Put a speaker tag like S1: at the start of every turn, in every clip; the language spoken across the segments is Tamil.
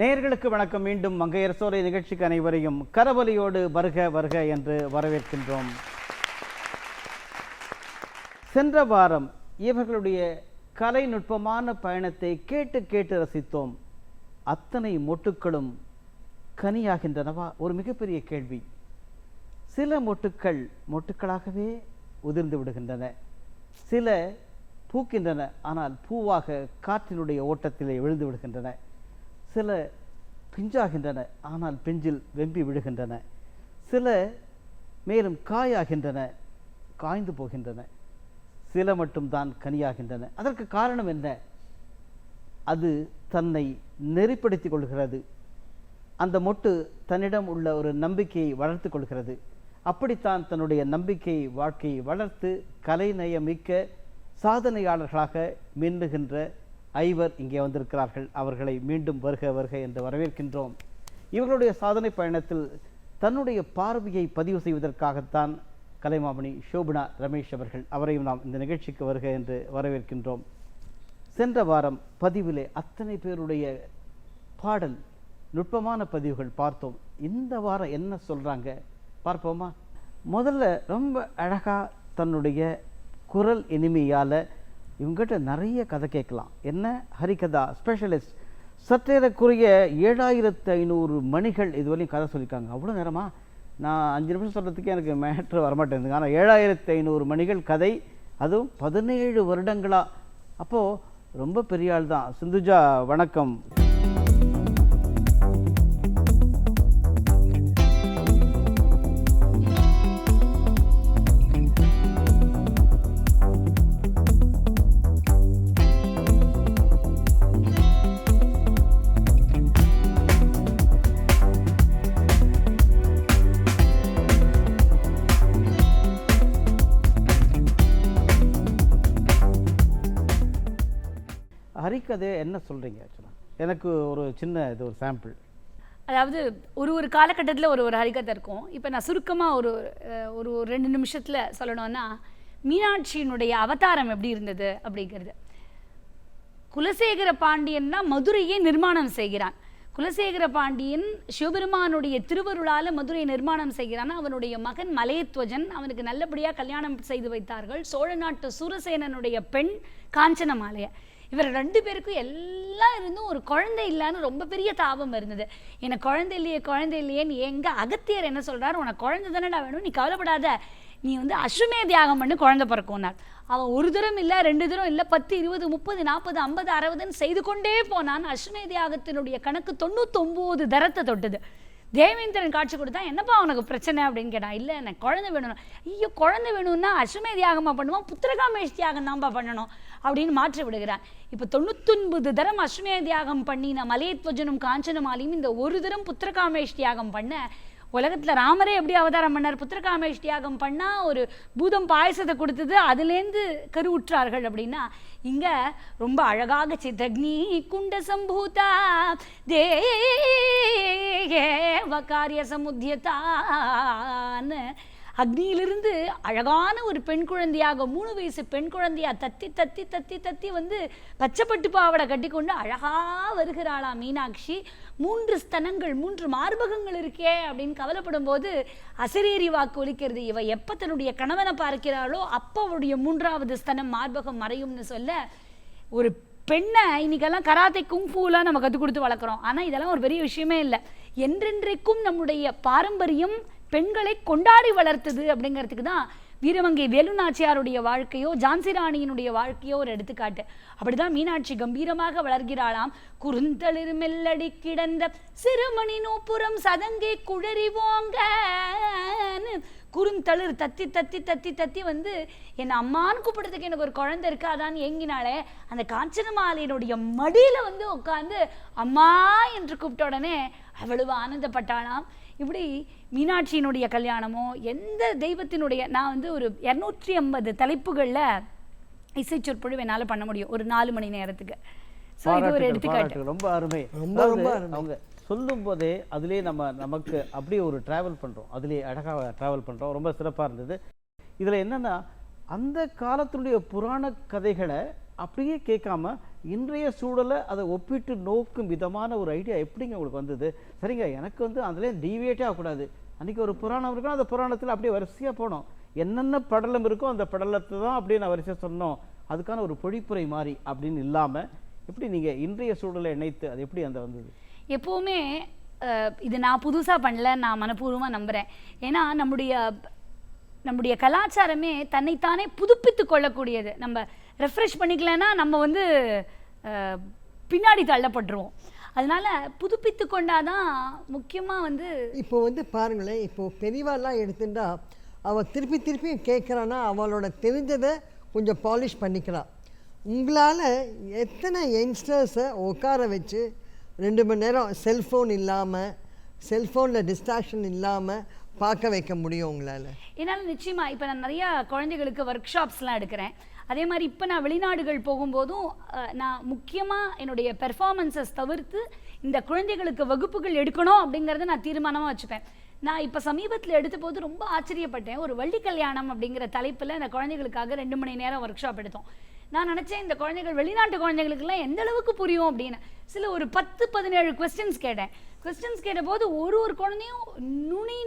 S1: நேயர்களுக்கு வணக்கம். மீண்டும் மங்கையரசோலை நிகழ்ச்சிக்கு அனைவரையும் கரவொலியோடு வருக வருக என்று வரவேற்கின்றோம். சென்ற வாரம் இவர்களுடைய கலைநுட்பமான பயணத்தை கேட்டு கேட்டு ரசித்தோம். அத்தனை மொட்டுக்களும் கனியாகின்றனவா? ஒரு மிகப்பெரிய கேள்வி. சில மொட்டுக்கள் மொட்டுக்களாகவே உதிர்ந்து விடுகின்றன, சில பூக்கின்றன, ஆனால் பூவாக காற்றினுடைய ஓட்டத்திலே விழுந்து விடுகின்றன. சில பிஞ்சாகின்றன, ஆனால் பிஞ்சில் வெம்பி விடுகின்றன. சில மேலும் காயாகின்றன, காய்ந்து போகின்றன. சில மட்டும்தான் கனியாகின்றன. அதற்கு காரணம் என்ன? அது தன்னை நெறிப்படுத்தி கொள்கிறது. அந்த மொட்டு தன்னிடம் உள்ள ஒரு நம்பிக்கையை வளர்த்து கொள்கிறது. அப்படித்தான் தன்னுடைய நம்பிக்கையை, வாழ்க்கையை வளர்த்து கலைநயமிக்க சாதனையாளர்களாக மின்னுகின்ற ஐவர் இங்கே வந்திருக்கிறார்கள். அவர்களை மீண்டும் வருக வருக என்று வரவேற்கின்றோம். இவர்களுடைய சாதனை பயணத்தில் தன்னுடைய பார்வையை பதிவு செய்வதற்காகத்தான் கலைமாமணி ஷோபனா ரமேஷ் அவர்கள். அவரையும் நாம் இந்த நிகழ்ச்சிக்கு வருக என்று வரவேற்கின்றோம். சென்ற வாரம் பதிவிலே அத்தனை பேருடைய பாடல் நுட்பமான பதிவுகள் பார்த்தோம். இந்த வாரம் என்ன சொல்றாங்க பார்ப்போமா? முதல்ல ரொம்ப அழகா தன்னுடைய குரல் இனிமையால் இவங்ககிட்ட நிறைய கதை கேட்கலாம். என்ன ஹரிகதா ஸ்பெஷலிஸ்ட். சற்றேறக்குரிய 7500 மணிகள் இதுவரையும் கதை சொல்லியிருக்காங்க. அவ்வளோ நேரமா? நான் 5 நிமிஷம் சொல்கிறதுக்கே எனக்கு மேட்ரு வரமாட்டேங்குது. ஆனால் 7500 மணிகள் கதை, அதுவும் 17 வருடங்களா. அப்போது ரொம்ப பெரிய ஆள் தான். சிந்துஜா வணக்கம். ஹரிகதை என்ன சொல்கிறீங்க? ஆக்சுவலாக எனக்கு ஒரு சின்ன இது ஒரு சாம்பிள்.
S2: அதாவது ஒரு காலகட்டத்தில் ஒரு ஹரிகதை இருக்கும். இப்போ நான் சுருக்கமாக ஒரு 2 நிமிஷத்தில் சொல்லணும்னா, மீனாட்சியினுடைய அவதாரம் எப்படி இருந்தது அப்படிங்கிறது. குலசேகர பாண்டியன் தான் மதுரையை நிர்மாணம் செய்கிறான். குலசேகர பாண்டியன் சிவபெருமானுடைய திருவருளால் மதுரையை நிர்மாணம் செய்கிறான். அவனுடைய மகன் மலையத்வஜன், அவனுக்கு நல்லபடியாக கல்யாணம் செய்து வைத்தார்கள். சோழ நாட்டு சூரசேனனுடைய பெண் காஞ்சனமாலைய. இவர் 2 பேருக்கும் எல்லாம் இருந்தும் ஒரு குழந்தை இல்லைன்னு ரொம்ப பெரிய தாபம் இருந்தது. எனக்கு குழந்தை இல்லையேன்னு எங்கள் அகத்தியர் என்ன சொல்கிறார், உனக்கு குழந்தை தானடா வேணும், நீ கவலைப்படாத, நீ அஸ்வமேத யாகம் பண்ணி குழந்தை பிறக்கும்னார். அவன் ஒரு தரம் இல்லை, 2 தரம் இல்லை, 10, 20, 30, 40, 50, 60 செய்து கொண்டே போனான். அஸ்வமேத யாகத்தினுடைய கணக்கு 99 தரத்தை தொட்டது. தேவேந்திரன் காட்சி கொடுத்தா, என்னப்பா உனக்கு பிரச்சனை அப்படின்னு கேட்டான். இல்லை, எனக்கு குழந்தை வேணும். ஐயோ, குழந்தை வேணும்னா அஸ்வமேத யாகமாக பண்ணுவான், புத்திரகாமேஷ் யாகம் தான்ப்பா பண்ணணும் அப்படின்னு மாற்றி விடுகிறான். இப்போ 99 தரம் அஸ்வமேத யாகம் பண்ணின மலையத்வஜனும் காஞ்சனமாலையும் இந்த ஒரு தரம் புத்திரகாமேஷ் யாகம் பண்ண, உலகத்தில் ராமரே எப்படி அவதாரம் பண்ணார்? புத்திரகாமேஷ் யாகம் பண்ணால் ஒரு பூதம் பாயசத்தை கொடுத்தது, அதுலேருந்து கருவுற்றார்கள். அப்படின்னா இங்கே ரொம்ப அழகாக சித்தக்னி குண்ட சம்பூதா தேவகாரிய சமுத்தியத்தான்னு அக்னியிலிருந்து அழகான ஒரு பெண் குழந்தையாக 3 வயசு பெண் குழந்தையாக தத்தி தத்தி தத்தி தத்தி பச்சைப்பட்டு பாவடை கட்டி கொண்டு அழகா வருகிறாளா மீனாட்சி. 3 ஸ்தனங்கள், 3 மார்பகங்கள் இருக்கே அப்படின்னு கவலைப்படும் போது அசரீரி வாக்கு ஒலிக்கிறது. இவ எப்போ தன்னுடைய கணவனை பார்க்கிறாளோ அப்போ அவருடைய 3வது ஸ்தனம் மார்பகம் மறையும்னு சொல்ல, ஒரு பெண்ணை இன்னைக்கெல்லாம் கராத்தே குங்ஃபூலாம் நம்ம கற்றுக் கொடுத்து வளர்க்குறோம். ஆனால் இதெல்லாம் ஒரு பெரிய விஷயமே இல்லை. என்றென்றைக்கும் நம்முடைய பாரம்பரியம் பெண்களை கொண்டாடி வளர்த்தது அப்படிங்கிறதுக்கு தான் வீரமங்கை வேலுநாச்சியாருடைய வாழ்க்கையோ ஜான்சி ராணியினுடைய வாழ்க்கையோ ஒரு எடுத்துக்காட்டு. அப்படிதான் மீனாட்சி கம்பீரமாக வளர்கிறாளாம். குறுந்தளிர் மெல்லடி கிடந்த சிறுமணி நூப்புறம் சதங்கை குழறிவோங்க குறுந்தளிர் தத்தி தத்தி தத்தி தத்தி என்னை அம்மான்னு கூப்பிடுறதுக்கு எனக்கு ஒரு குழந்தை இருக்காதான்னு ஏங்கினாலே, அந்த காஞ்சனமாலையினுடைய மடியில் உட்காந்து அம்மா என்று கூப்பிட்ட உடனே அவ்வளவு ஆனந்தப்பட்டாளாம். இப்படி மீனாட்சியினுடைய கல்யாணமோ எந்த தெய்வத்தினுடைய, நான் ஒரு 250 தலைப்புகளில் இசை சொற்பொழிவு என்னால் பண்ண முடியும் ஒரு 4 மணி நேரத்துக்கு. ஸோ இது ஒரு எடுத்துக்காட்டு.
S1: ரொம்ப அருமை. அவங்க சொல்லும் போதே அதுலேயே நமக்கு அப்படியே ஒரு ட்ராவல் பண்ணுறோம், அதுலேயே அழகாக ட்ராவல் பண்ணுறோம். ரொம்ப சிறப்பாக இருந்தது. இதில் என்னென்னா, அந்த காலத்தினுடைய புராண கதைகளை அப்படியே கேட்காம இன்றைய சூழலை அதை ஒப்பிட்டு நோக்கும் விதமான ஒரு ஐடியா எப்படிங்க உங்களுக்கு வந்தது? சரிங்க, எனக்கு வந்து அதுலேயே டீவியேட்டே ஆகக்கூடாது. அன்றைக்கி ஒரு புராணம் இருக்கணும், அந்த புராணத்தில் அப்படியே வரிசையாக போனோம். என்னென்ன படலம் இருக்கோ அந்த படலத்தை தான் அப்படியே நான் வரிசையாக சொன்னோம். அதுக்கான ஒரு பொழிப்புரை மாதிரி அப்படின்னு இல்லாமல் எப்படி நீங்கள் இன்றைய சூழலை இணைத்து அது எப்படி அந்த வந்தது?
S2: எப்போவுமே இது நான் புதுசாக பண்ணல, நான் மனப்பூர்வமாக நம்புகிறேன். ஏன்னா நம்முடைய கலாச்சாரமே தன்னைத்தானே புதுப்பித்து கொள்ளக்கூடியது. நம்ம ரெஃப்ரெஷ் பண்ணிக்கலன்னா நம்ம வந்து பின்னாடி தள்ளப்பட்டுருவோம். அதனால புதுப்பித்து கொண்டாதான் முக்கியமாக வந்து
S3: இப்போ வந்து பாருங்களேன், இப்போது பெரியவாலாம் எடுத்துட்டா அவள் திருப்பி திருப்பி கேட்குறான்னா அவளோட தெரிஞ்சதை கொஞ்சம் பாலிஷ் பண்ணிக்கிறாள். உங்களால் எத்தனை யங்ஸ்டர்ஸை உட்கார வச்சு 2 மணி நேரம் செல்ஃபோன் இல்லாமல், செல்ஃபோனில் டிஸ்ட்ராக்ஷன் இல்லாமல் பார்க்க வைக்க முடியும் உங்களால்?
S2: என்னால் நிச்சயமாக. இப்போ நான் நிறையா குழந்தைகளுக்கு ஒர்க் ஷாப்ஸ்லாம் எடுக்கிறேன். அதே மாதிரி இப்போ நான் வெளிநாடுகள் போகும்போதும் நான் முக்கியமாக என்னுடைய பெர்ஃபார்மன்ஸஸ் தவிர்த்து இந்த குழந்தைகளுக்கு வகுப்புகள் எடுக்கணும் அப்படிங்கிறத நான் தீர்மானமாக வச்சுப்பேன். நான் இப்போ சமீபத்தில் எடுத்த போது ரொம்ப ஆச்சரியப்பட்டேன். ஒரு வள்ளி கல்யாணம் அப்படிங்கிற தலைப்பில் இந்த குழந்தைகளுக்காக 2 மணி நேரம் ஒர்க் ஷாப் எடுத்தோம். நான் நினச்சேன் இந்த குழந்தைகள் வெளிநாட்டு குழந்தைகளுக்கெல்லாம் எந்த அளவுக்கு புரியும் அப்படின்னு. ஒரு 10-17 கொஸ்டின்ஸ் கேட்டேன். கொஸ்டின்ஸ் கேட்டபோது ஒரு குழந்தையும்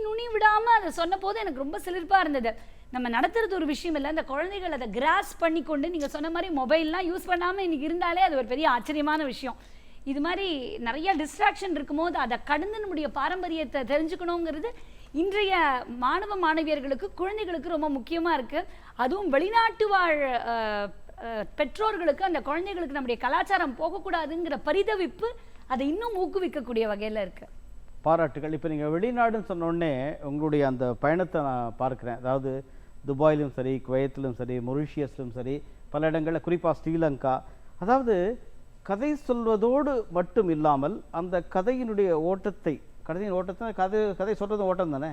S2: நுனி விடாமல் அதை சொன்ன போது எனக்கு ரொம்ப சிலிர்ப்பாக இருந்தது. நம்ம நடத்துறது ஒரு விஷயம் இல்லை, அந்த குழந்தைகள் அதை கிராஸ் பண்ணி கொண்டு நீங்கள் சொன்ன மாதிரி மொபைல்லாம் யூஸ் பண்ணாமல் இன்றைக்கி இருந்தாலே அது ஒரு பெரிய ஆச்சரியமான விஷயம். இது மாதிரி நிறைய டிஸ்ட்ராக்ஷன் இருக்கும்போது அதை கடந்து நம்முடைய பாரம்பரியத்தை தெரிஞ்சுக்கணுங்கிறது இன்றைய மாணவ மாணவியர்களுக்கு, குழந்தைகளுக்கு ரொம்ப முக்கியமாக இருக்குது. அதுவும் வெளிநாட்டு வாழ் பெற்றோர்களுக்கு அந்த குழந்தைகளுக்கு நம்முடைய கலாச்சாரம் போகக்கூடாதுங்கிற பரிதவிப்பு அதை இன்னும் ஊக்குவிக்கக்கூடிய வகையில் இருக்குது.
S1: பாராட்டுகள். இப்போ நீங்கள் வெளிநாடுன்னு சொன்னோடனே உங்களுடைய அந்த பயணத்தை நான் பார்க்குறேன். அதாவது துபாயிலும் சரி, குவைத்திலும் சரி, மொரிஷியஸ்லும் சரி, பல இடங்களில், குறிப்பாக ஸ்ரீலங்கா. அதாவது கதை சொல்வதோடு மட்டும் இல்லாமல் அந்த கதையின் ஓட்டத்தை கதை சொல்கிறது ஓட்டம் தானே,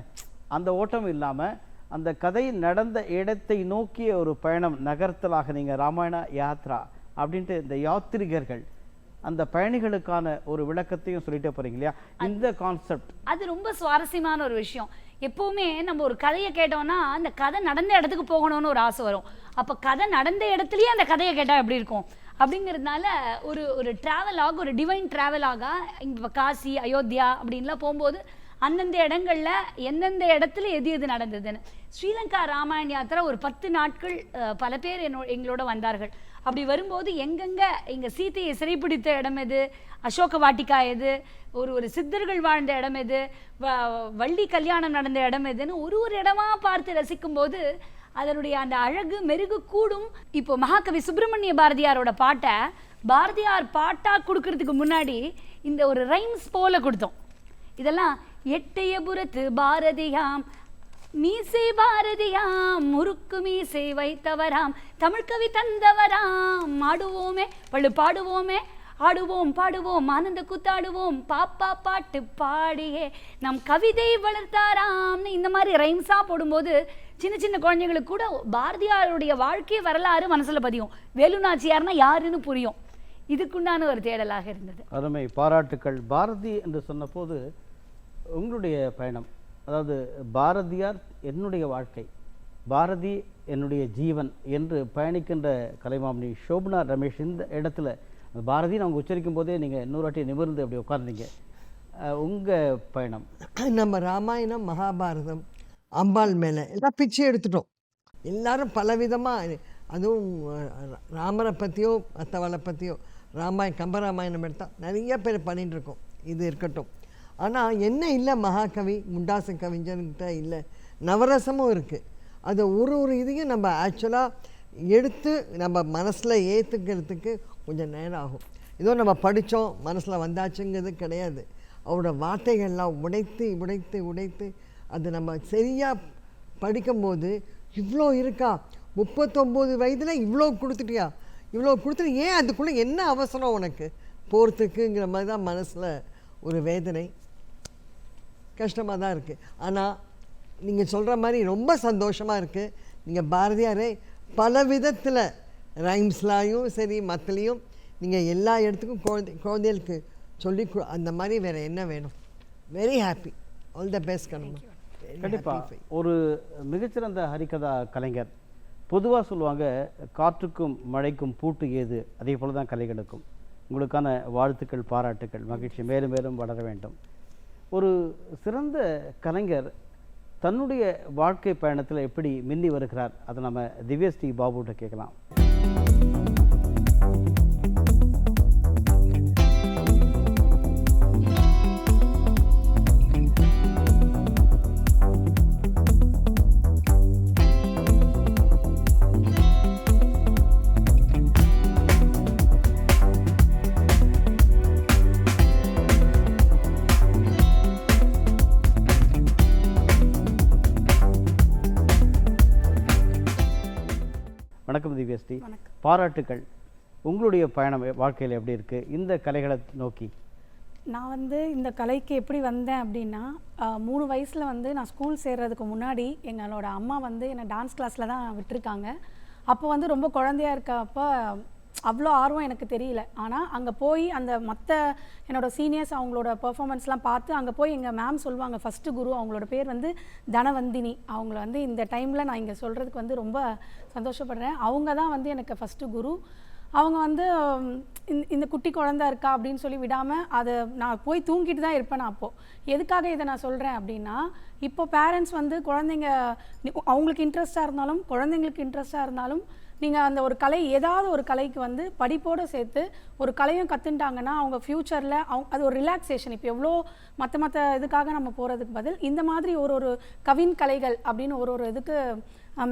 S1: அந்த ஓட்டம் இல்லாமல் அந்த கதை நடந்த இடத்தை நோக்கிய ஒரு பயணம் நகர்த்தலாக நீங்கள் ராமாயண யாத்ரா அப்படின்ட்டு இந்த யாத்திரிகர்கள் அந்த பயணிகளுக்கான ஒரு விளக்கத்தையும் சொல்லிட்டே போறீங்க இல்லையா? இந்த கான்செப்ட் அது
S2: ரொம்ப சுவாரஸ்யமான ஒரு விஷயம். எப்பவுமே நம்ம ஒரு கதையை கேட்டோம்னா அந்த கதை நடந்த இடத்துக்கு போகணும்னு ஒரு ஆசை வரும். அப்போ கதை நடந்த இடத்துலயே அந்த கதையை கேட்டால் எப்படி இருக்கும் அப்படிங்கிறதுனால ஒரு ட்ராவலாக, ஒரு டிவைன் ட்ராவலாக இங்கே காசி, அயோத்தியா அப்படின்லாம் போகும்போது அந்தந்த இடங்களில் எந்தெந்த இடத்துல எது நடந்ததுன்னு. ஸ்ரீலங்கா ராமாயண யாத்திரை ஒரு 10 நாட்கள் பல பேர் எங்களோட வந்தார்கள். அப்படி வரும்போது எங்கெங்கே இங்கே சீத்தையை சிறைப்பிடித்த இடம் எது, அசோக வாட்டிக்கா எது, ஒரு சித்தர்கள் வாழ்ந்த இடம் எது, வள்ளி கல்யாணம் நடந்த இடம் எதுன்னு ஒரு இடமா பார்த்து ரசிக்கும்போது அதனுடைய அந்த அழகு மெருகு கூடும். இப்போ மகாகவி சுப்பிரமணிய பாரதியாரோட பாட்டை பாரதியார் பாட்டாக கொடுக்கறதுக்கு முன்னாடி இந்த ஒரு ரைம்ஸ் போல கொடுத்தோம். இதெல்லாம் எட்டயபுரத்து பாரதியாம், மீசை பாரதியாம், முறுக்கு மீசை வைத்தவராம், தமிழ்கவி தந்தவராம், ஆடுவோமே பழு பாடுவோமே, ஆடுவோம் பாடுவோம் ஆனந்த கூத்தாடுவோம், பாப்பா பாட்டு பாடியே நம் கவிதை வளர்த்தாராம்னு இந்த மாதிரி ரைம்ஸாக போடும்போது சின்ன சின்ன குழந்தைங்களுக்கு கூட பாரதியாருடைய வாழ்க்கை வரலாறு மனசில் பதியும். வேலுநாச்சியார்னா யாருன்னு புரியும். இதுக்குண்டான ஒரு தேடலாக இருந்தது.
S1: அருமை, பாராட்டுக்கள். பாரதி என்று சொன்ன போது உங்களுடைய பயணம், அதாவது பாரதியார் என்னுடைய வாழ்க்கை, பாரதி என்னுடைய ஜீவன் என்று பயணிக்கின்ற கலைமாமணி சோபனா ரமேஷ், இந்த இடத்துல பாரதி அவங்க உச்சரிக்கும் போதே நீங்கள் இன்னொரு வாட்டி நிமிர்ந்து அப்படி உட்கார்ந்தீங்க. உங்கள் பயணம்,
S3: நம்ம ராமாயணம், மகாபாரதம், அம்பாள் மேலே எல்லாம் பிச்சை எடுத்துட்டோம். எல்லாரும் பலவிதமாக, அதுவும் ராமரை பற்றியோ மற்றவளை பற்றியோ கம்பராமாயணம் எடுத்தால் நிறைய பேர் பண்ணிகிட்டு இருக்கோம். இது இருக்கட்டும். ஆனால் என்ன இல்லை, மகாகவி முண்டாசு கவிஞர்கிட்ட இல்லை, நவரசமும் இருக்குது. அது ஒரு இதையும் நம்ம ஆக்சுவலாக எடுத்து நம்ம மனசில் ஏற்றுக்கிறதுக்கு கொஞ்சம் நேரம் ஆகும். ஏதோ நம்ம படித்தோம் மனசில் வந்தாச்சுங்கிறது கிடையாது. அவரோட வார்த்தைகள்லாம் உடைத்து உடைத்து உடைத்து அது நம்ம சரியாக படிக்கும்போது இவ்வளோ இருக்கா, 39 வயதில் இவ்வளோ கொடுத்துட்டியா, இவ்வளோ கொடுத்துட்டு ஏன் அதுக்குள்ளே என்ன அவசரம் உனக்கு போகிறதுக்குங்கிற மாதிரி தான் மனசில் ஒரு வேதனை, கஷ்டமாக தான் இருக்குது. ஆனால் நீங்கள் சொல்கிற மாதிரி ரொம்ப சந்தோஷமாக இருக்குது. நீங்கள் பாரதியாரே பல விதத்தில் ரைம்ஸ்லாயும் சரி மற்றலையும் நீங்கள் எல்லா இடத்துக்கும் குழந்தைகளுக்கு சொல்லி அந்த மாதிரி வேறு என்ன வேணும். Very happy, all the best. கண்டிப்பாக
S1: ஒரு மிகச்சிறந்த ஹரிகதா கலைஞர், பொதுவாக சொல்லுவாங்க, காற்றுக்கும் மழைக்கும் பூட்டு ஏது, அதே போல தான் கலைகளுக்கும். உங்களுக்கான வாழ்த்துக்கள், பாராட்டுக்கள், மகிழ்ச்சி, மேலும் மேலும் வளர வேண்டும். ஒரு சிறந்த கலைஞர் தன்னுடைய வாழ்க்கை பயணத்தில் எப்படி மின்னி வருகிறார், அதை நம்ம திவ்யஸ்ரீ பாபுகிட்ட கேட்கலாம். வணக்கம் திவ்யஸ்ரீ. பாராட்டுக்கள். உங்களுடைய பயணம் வாழ்க்கையில் எப்படி இருக்கு இந்த கலைகளை நோக்கி?
S4: நான் வந்து இந்த கலைக்கு எப்படி வந்தேன் அப்படின்னா, 3 வயசில் வந்து நான் ஸ்கூல் சேர்றதுக்கு முன்னாடி எங்களோட அம்மா வந்து என்னை டான்ஸ் கிளாஸில் தான் விட்டுருக்காங்க. அப்போ வந்து ரொம்ப குழந்தையா இருக்கப்போ அவ்வளோ ஆர்வம் எனக்கு தெரியல. ஆனால் அங்கே போய் அந்த மற்ற என்னோட சீனியர்ஸ் அவங்களோட பெர்ஃபார்மன்ஸ்லாம் பார்த்து அங்கே போய் எங்கள் மேம் சொல்லுவாங்க, ஃபஸ்ட்டு குரு அவங்களோட பேர் வந்து தனவந்தினி. அவங்கள வந்து இந்த டைமில் நான் இங்கே சொல்கிறதுக்கு வந்து ரொம்ப சந்தோஷப்படுறேன். அவங்க தான் வந்து எனக்கு ஃபஸ்ட்டு குரு. அவங்க வந்து இந்த குட்டி குழந்தை இருக்கா அப்படின்னு சொல்லி விடாமல் அதை நான் போய் தூங்கிட்டு தான் இருப்பேன். நான் அப்போது எதுக்காக இதை நான் சொல்கிறேன் அப்படின்னா, இப்போ பேரண்ட்ஸ் வந்து குழந்தைங்க அவங்களுக்கு இன்ட்ரெஸ்டாக இருந்தாலும் குழந்தைங்களுக்கு இன்ட்ரெஸ்டாக இருந்தாலும் நீங்கள் அந்த ஒரு கலை ஏதாவது ஒரு கலைக்கு வந்து படிப்போடு சேர்த்து ஒரு கலையும் கற்றுட்டாங்கன்னா அவங்க ஃப்யூச்சரில் அது ஒரு ரிலாக்ஸேஷன். இப்போ எவ்வளோ மற்ற இதுக்காக நம்ம போகிறதுக்கு பதில் இந்த மாதிரி ஒரு கவின் கலைகள் அப்படின்னு ஒரு இதுக்கு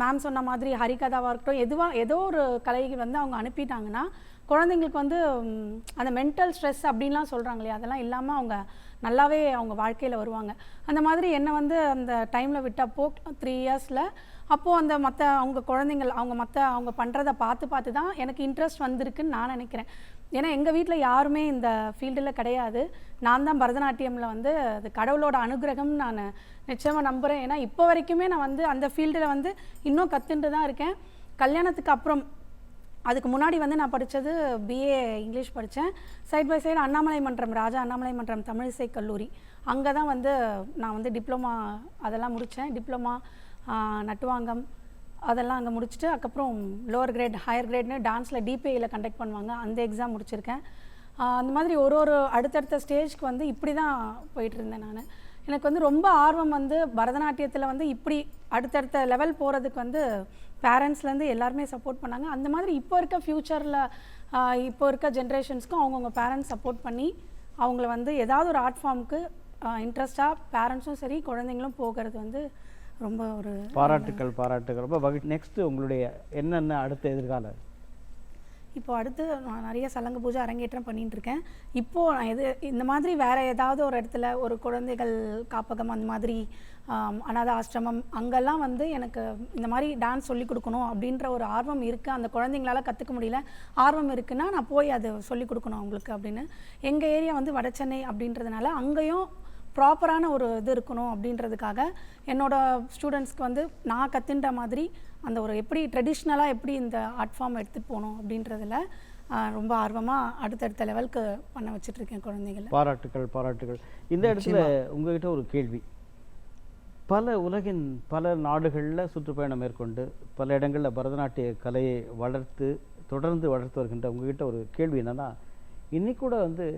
S4: மேம் சொன்ன மாதிரி ஹரிகதாவாக இருக்கட்டும், ஏதோ ஒரு கலைகள் வந்து அவங்க அனுப்பிட்டாங்கன்னா குழந்தைங்களுக்கு வந்து அந்த மென்டல் ஸ்ட்ரெஸ் அப்படின்லாம் சொல்கிறாங்க இல்லையா, அதெல்லாம் இல்லாமல் அவங்க நல்லாவே அவங்க வாழ்க்கையில் வருவாங்க. அந்த மாதிரி என்னை வந்து அந்த டைமில் விட்டப்போ 3 இயர்ஸில் அப்போது அந்த மற்ற அவங்க குழந்தைங்கள் அவங்க பண்ணுறதை பார்த்து தான் எனக்கு இன்ட்ரெஸ்ட் வந்திருக்குன்னு நான் நினைக்கிறேன். ஏன்னா எங்கள் வீட்டில் யாருமே இந்த ஃபீல்டில் கிடையாது. நான் தான் பரதநாட்டியமில் வந்து அது கடவுளோட அனுகிரகம் நான் நிச்சயமாக நம்புகிறேன். ஏன்னா இப்போ வரைக்குமே நான் வந்து அந்த ஃபீல்டில் வந்து இன்னும் கற்றுட்டு தான் இருக்கேன். கல்யாணத்துக்கு அப்புறம் அதுக்கு முன்னாடி வந்து நான் படித்தது பிஏ இங்கிலீஷ் படித்தேன். சைட் பை சைடு அண்ணாமலை மன்றம், ராஜா அண்ணாமலை மன்றம் தமிழிசை கல்லூரி, அங்கே தான் வந்து நான் வந்து டிப்ளமா அதெல்லாம் முடித்தேன். டிப்ளமா நட்டுவாங்கம் அதெல்லாம் அங்கே முடிச்சுட்டு அதுக்கப்புறம் லோவர் கிரேட் ஹையர் கிரேட்னு டான்ஸில் டிபிஐயில் கண்டக்ட் பண்ணுவாங்க, அந்த எக்ஸாம் முடிச்சிருக்கேன். அந்த மாதிரி ஒரு அடுத்தடுத்த ஸ்டேஜ்க்கு வந்து இப்படி தான் போயிட்டு இருந்தேன் நான். எனக்கு வந்து ரொம்ப ஆர்வம் வந்து பரதநாட்டியத்தில் வந்து இப்படி அடுத்தடுத்த லெவல் போகிறதுக்கு வந்து பேரண்ட்ஸ்லேருந்து எல்லாருமே சப்போர்ட் பண்ணாங்க. அந்த மாதிரி இப்போ இருக்க ஃப்யூச்சரில் இப்போ இருக்க ஜென்ரேஷன்ஸ்க்கும் அவங்கவுங்க பேரண்ட்ஸ் சப்போர்ட் பண்ணி அவங்கள வந்து ஏதாவது ஒரு ஆர்ட் ஃபார்முக்கு இன்ட்ரெஸ்டாக பேரண்ட்ஸும் சரி குழந்தைங்களும் போகிறது வந்து ரொம்ப ஒரு
S1: பாராட்டுகள் ரொம்ப மகிழ்ச்சி. நெக்ஸ்ட்டு உங்களுடைய என்னென்ன அடுத்த எதிர்கால?
S4: இப்போ அடுத்து நான் நிறைய சலங்க பூஜை அரங்கேற்றம் பண்ணிட்டு இருக்கேன். இப்போது நான் இந்த மாதிரி வேறு ஏதாவது ஒரு இடத்துல ஒரு குழந்தைகள் காப்பகம் அந்த மாதிரி அனாதை ஆசிரமம் அங்கெல்லாம் வந்து எனக்கு இந்த மாதிரி டான்ஸ் சொல்லிக் கொடுக்கணும் அப்படின்ற ஒரு ஆர்வம் இருக்குது. அந்த குழந்தைங்களால் கற்றுக்க முடியல, ஆர்வம் இருக்குன்னா நான் போய் அதை சொல்லிக் கொடுக்கணும் அவங்களுக்கு அப்படின்னு. எங்கள் ஏரியா வந்து வடசென்னை அப்படின்றதுனால அங்கேயும் ப்ராப்பரான ஒரு இது இருக்கணும் அப்படின்றதுக்காக என்னோடய ஸ்டூடெண்ட்ஸ்க்கு வந்து நான் கற்றுன்ற மாதிரி அந்த ஒரு எப்படி ட்ரெடிஷ்னலாக எப்படி இந்த ஆர்ட் ஃபார்ம் எடுத்துகிட்டு போகணும் அப்படின்றதில் ரொம்ப ஆர்வமாக அடுத்தடுத்த லெவலுக்கு பண்ண வச்சுட்ருக்கேன் குழந்தைகளை.
S1: பாராட்டுகள். இந்த இடத்துல உங்ககிட்ட ஒரு கேள்வி. பல உலகின் பல நாடுகளில் சுற்றுப்பயணம் மேற்கொண்டு பல இடங்களில் பரதநாட்டிய கலையை தொடர்ந்து வளர்த்து வருகின்ற உங்ககிட்ட ஒரு கேள்வி என்னென்னா, இன்னைக்கு கூட வந்து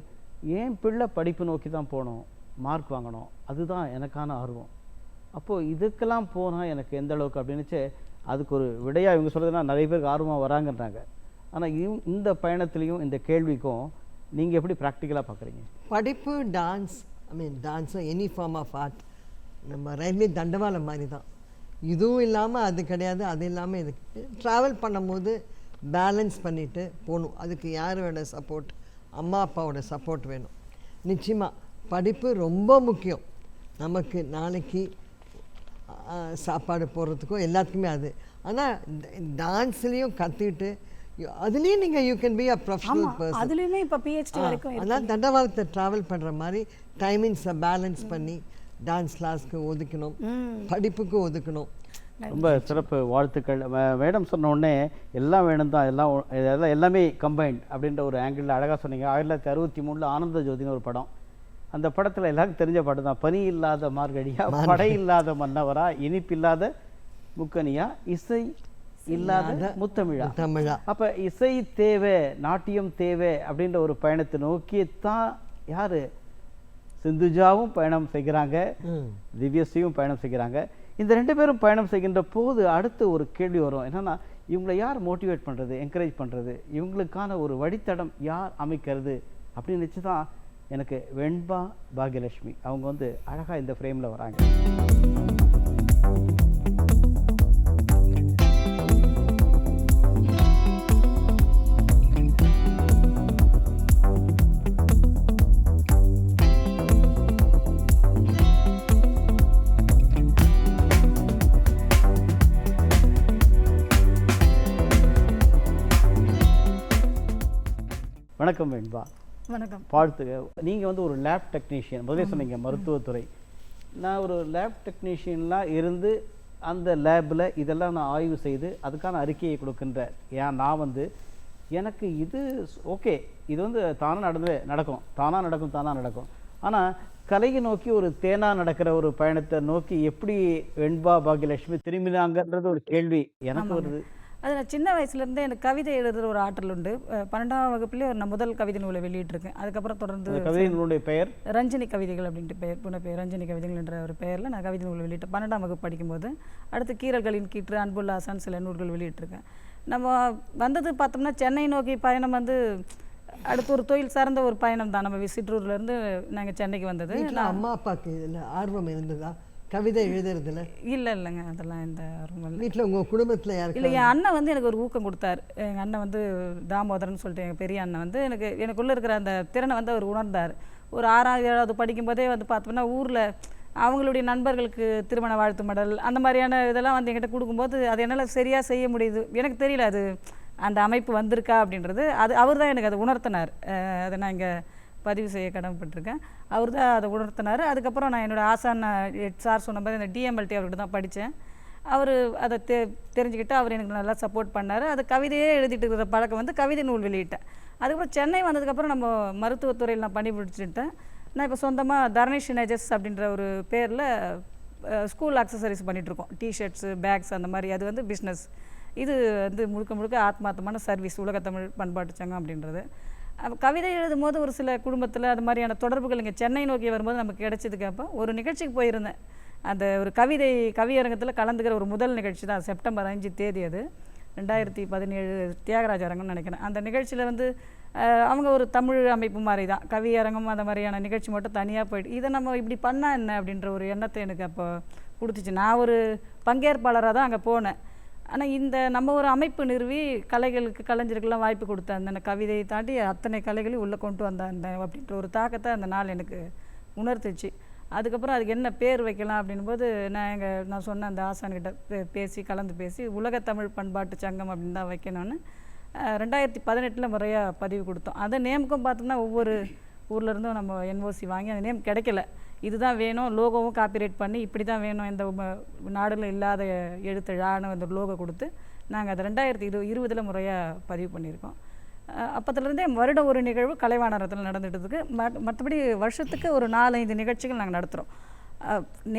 S1: ஏன் பிள்ளை படிப்பு நோக்கி தான் போகணும், மார்க் வாங்கணும், அதுதான் எனக்கான ஆர்வம், அப்போது இதுக்கெல்லாம் போனால் எனக்கு எந்த அளவுக்கு அப்படின்னுச்சு. அதுக்கு ஒரு விடையாக இவங்க சொல்கிறதுனா நிறைய பேருக்கு ஆர்வமாக வராங்கன்றாங்க. ஆனால் இந்த பயணத்துலேயும் இந்த கேள்விக்கும் நீங்கள் எப்படி ப்ராக்டிக்கலாக பார்க்குறீங்க?
S3: படிப்பு, dance, dance any form of art நம்ம ரயில்வே தண்டவாளம் மாதிரி தான். இதுவும் இல்லாமல் அது கிடையாது, அது இல்லாமல் இது. ட்ராவல் பண்ணும்போது பேலன்ஸ் பண்ணிவிட்டு போகணும். அதுக்கு யாரோட சப்போர்ட்? அம்மா அப்பாவோட சப்போர்ட் வேணும். நிச்சயமாக படிப்பு ரொம்ப முக்கியம் நமக்கு, நாளைக்கு சாப்பாடு போடுறதுக்கும் எல்லாத்துக்குமே அது. ஆனால் டான்ஸ்லேயும் கற்றுக்கிட்டு அதுலேயும் நீங்கள் you can be a professional person.
S4: அதுலேயுமே இப்போ பிஹெச்டி வரைக்கும்.
S3: அதான் தண்டவாளத்தை ட்ராவல் பண்ணுற மாதிரி டைமிங்ஸை பேலன்ஸ் பண்ணி டான்ஸ் கிளாஸ்க்கு ஒதுக்கணும், படிப்புக்கு ஒதுக்கணும்.
S1: ரொம்ப சிறப்பு, வாழ்த்துக்கள். மேடம் சொன்ன உடனே எல்லாம் வேணும் தான், எல்லாமே கம்பைன்ட் அப்படின்ற ஒரு ஆங்கிளில் அழகாக சொன்னீங்க. 1963 ஆனந்த ஜோதின்னு ஒரு படம், அந்த படத்தில் எல்லாருக்கும் தெரிஞ்ச படம் தான். பனி இல்லாத மார்கழியா, படை இல்லாத மன்னவரா, இனிப்பில்லாத முக்கனியா, இசை இல்லாத முத்தமிழா.
S3: தமிழா.
S1: அப்ப இசை தேவை, நாட்டியம் தேவை அப்படின்ற ஒரு பயணத்தை நோக்கித்தான் யாரு சிந்துஜாவும் பயணம் செய்கிறாங்க, திவ்யஸ்ரீயும் பயணம் செய்கிறாங்க. இந்த 2 பேரும் பயணம் செய்கின்ற போது அடுத்து ஒரு கேள்வி வரும். என்னன்னா, இவங்களை யார் மோட்டிவேட் பண்றது, என்கரேஜ் பண்றது, இவங்களுக்கான ஒரு வழித்தடம் யார் அமைக்கிறது அப்படின்னு நினச்சி தான் எனக்கு வெண்பா பாக்யலட்சுமி அவங்க வந்து அழகா இந்த ஃப்ரேம்ல வராங்க. வணக்கம் வெண்பா.
S4: வணக்கம்.
S1: வாழ்த்துங்க. நீங்கள் வந்து ஒரு லேப் டெக்னீஷியன், முதலே சொன்னீங்க மருத்துவத்துறை. நான் ஒரு லேப் டெக்னீஷியன்லாம் இருந்து அந்த லேபில் இதெல்லாம் நான் ஆய்வு செய்து அதுக்கான அறிக்கையை கொடுக்கின்ற நான் வந்து எனக்கு இது ஓகே, இது வந்து தானாக நடக்கும். ஆனால் கலையை நோக்கி ஒரு தேனாக நடக்கிற ஒரு பயணத்தை நோக்கி எப்படி வெண்பா பாக்யலட்சுமி திரும்பினாங்கன்றது ஒரு கேள்வி எனக்கு வருது.
S5: அது நான் சின்ன வயசுலேருந்தே எனக்கு கவிதை எழுதுகிற ஒரு ஆற்றல் உண்டு. 12ஆம் வகுப்புலேயே நான் முதல் கவிதை நூலை வெளியிட்டிருக்கேன். அதுக்கப்புறம் தொடர்ந்து
S1: கவிதை நூலுடைய பெயர்
S5: ரஞ்சினி கவிதைகள் அப்படின்ட்டு பெயர், புனப்பெயர் ரஞ்சினி கவிதைகள் என்ற ஒரு பெயரில் நான் கவிதை நூல் வெளியிட்டேன் 12ஆம் வகுப்பு படிக்கும்போது. அடுத்து கீரல்களின் கீற்று, அன்புள்ள ஆசான் சில நூல்கள் வெளியிட்டிருக்கேன். நம்ம வந்தது பார்த்தோம்னா சென்னை நோக்கி பயணம் வந்து அடுத்து ஒரு தொழில் சார்ந்த ஒரு பயணம் தான். நம்ம சிற்றூர்லேருந்து நாங்கள் சென்னைக்கு வந்தது.
S3: அம்மா அப்பாவுக்கு இதில் ஆர்வம் இருந்ததா கவிதை எழுதுறதுல?
S5: இல்லைங்க, அதெல்லாம் இந்த ஆர்வம் இல்லை.
S3: வீட்டில் உங்கள் குடும்பத்தில் யாருக்கு
S5: இல்லை, என் அண்ணன் வந்து எனக்கு ஒரு ஊக்கம் கொடுத்தார். எங்கள் அண்ணன் வந்து தாமோதரன் சொல்லிட்டு எங்கள் பெரிய அண்ணன் வந்து எனக்குள்ளே இருக்கிற அந்த திறனை வந்து அவர் உணர்ந்தார். ஒரு 6ஆவது 7வது படிக்கும்போதே வந்து பார்த்தோம்னா ஊரில் அவங்களுடைய நண்பர்களுக்கு திருமண வாழ்த்து மடல் அந்த மாதிரியான இதெல்லாம் வந்து என்கிட்ட கொடுக்கும்போது அது என்னால் சரியாக செய்ய முடியுது. எனக்கு தெரியல அது அந்த அமைப்பு வந்திருக்கா அப்படின்றது. அவர் தான் எனக்கு அதை உணர்த்தினார். அதை நான் இங்கே பதிவு செய்ய கடமைப்பட்டிருக்கேன். அவர் தான் அதை உணர்த்தினார். அதுக்கப்புறம் நான் என்னோடய ஆசான் சார் சொன்ன மாதிரி இந்த டிஎம்எல்டி அவர்கிட்ட தான் படித்தேன். அவர் அதை தெரிஞ்சுக்கிட்டு அவர் எனக்கு நல்லா சப்போர்ட் பண்ணார். அது கவிதையே எழுதிட்டு இருக்கிற பழக்கம் வந்து கவிதை நூல் வெளியிட்டேன். அதுக்கப்புறம் சென்னை வந்ததுக்கப்புறம் நம்ம மருத்துவத்துறையில் நான் பணிபுரிச்சுட்டேன். நான் இப்போ சொந்தமாக தர்னிஷ் நெஜஸ் அப்படின்ற ஒரு பேரில் ஸ்கூல் அக்சசரிஸ் பண்ணிகிட்ருக்கோம். டிஷர்ட்ஸு, பேக்ஸ் அந்த மாதிரி. அது வந்து பிஸ்னஸ். இது வந்து முழுக்க முழுக்க ஆத்மார்த்தமான சர்வீஸ், உலகத்தமிழ் பண்பாட்டு சங்கம் அப்படின்றது. கவிதை எழுதும் போது ஒரு சில குடும்பத்தில் அது மாதிரியான தொடர்புகள் இங்கே சென்னை நோக்கி வரும்போது நமக்கு கிடைச்சதுக்கு அப்போ ஒரு நிகழ்ச்சிக்கு போயிருந்தேன். அந்த ஒரு கவியரங்கத்தில் கலந்துக்கிற ஒரு முதல் நிகழ்ச்சி தான். செப்டம்பர் 5 தேதி அது 2017 தியாகராஜ அரங்கம்னு நினைக்கிறேன். அந்த நிகழ்ச்சியில் வந்து அவங்க ஒரு தமிழ் அமைப்பு மாதிரி தான், கவியரங்கம் அந்த மாதிரியான நிகழ்ச்சி மட்டும் தனியாக போயிட்டு இதை நம்ம இப்படி பண்ணால் என்ன அப்படின்ற ஒரு எண்ணத்தை எனக்கு அப்போ கொடுத்துச்சு. நான் ஒரு பங்கேற்பாளராக தான் அங்கே போனேன். ஆனால் இந்த நம்ம ஒரு அமைப்பு நிறுவி கலைஞருக்கெல்லாம் வாய்ப்பு கொடுத்த அந்த கவிதையை தாண்டி அத்தனை கலைகளையும் உள்ளே கொண்டு வந்த அப்படின்ற ஒரு தாக்கத்தை அந்த நாள் எனக்கு உணர்த்துச்சு. அதுக்கப்புறம் அதுக்கு என்ன பேர் வைக்கலாம் அப்படின்போது நான் சொன்ன அந்த ஆசான்கிட்ட கலந்து பேசி உலகத்தமிழ் பண்பாட்டு சங்கம் அப்படின்னு தான் வைக்கணும்னு 2018 முறையாக பதிவு கொடுத்தோம். அந்த நேமுக்கும் பார்த்தோம்னா ஒவ்வொரு ஊர்லேருந்தும் நம்ம என்ஓசி வாங்கி அந்த நேம் கிடைக்கல. இதுதான் வேணும், லோகோவும் காப்பிரைட் பண்ணி இப்படி தான் வேணும், இந்த நாடுல இல்லாத எழுத்தழான்னு அந்த லோகோ கொடுத்து நாங்கள் அதை 2020 முறையாக பதிவு பண்ணியிருக்கோம். அப்போத்துலேருந்தே வருடம் ஒரு நிகழ்வு கலைவாணரத்தில் நடந்துகிட்டு மற்றபடி வருஷத்துக்கு ஒரு 4-5 நிகழ்ச்சிகள் நாங்கள் நடத்துகிறோம்.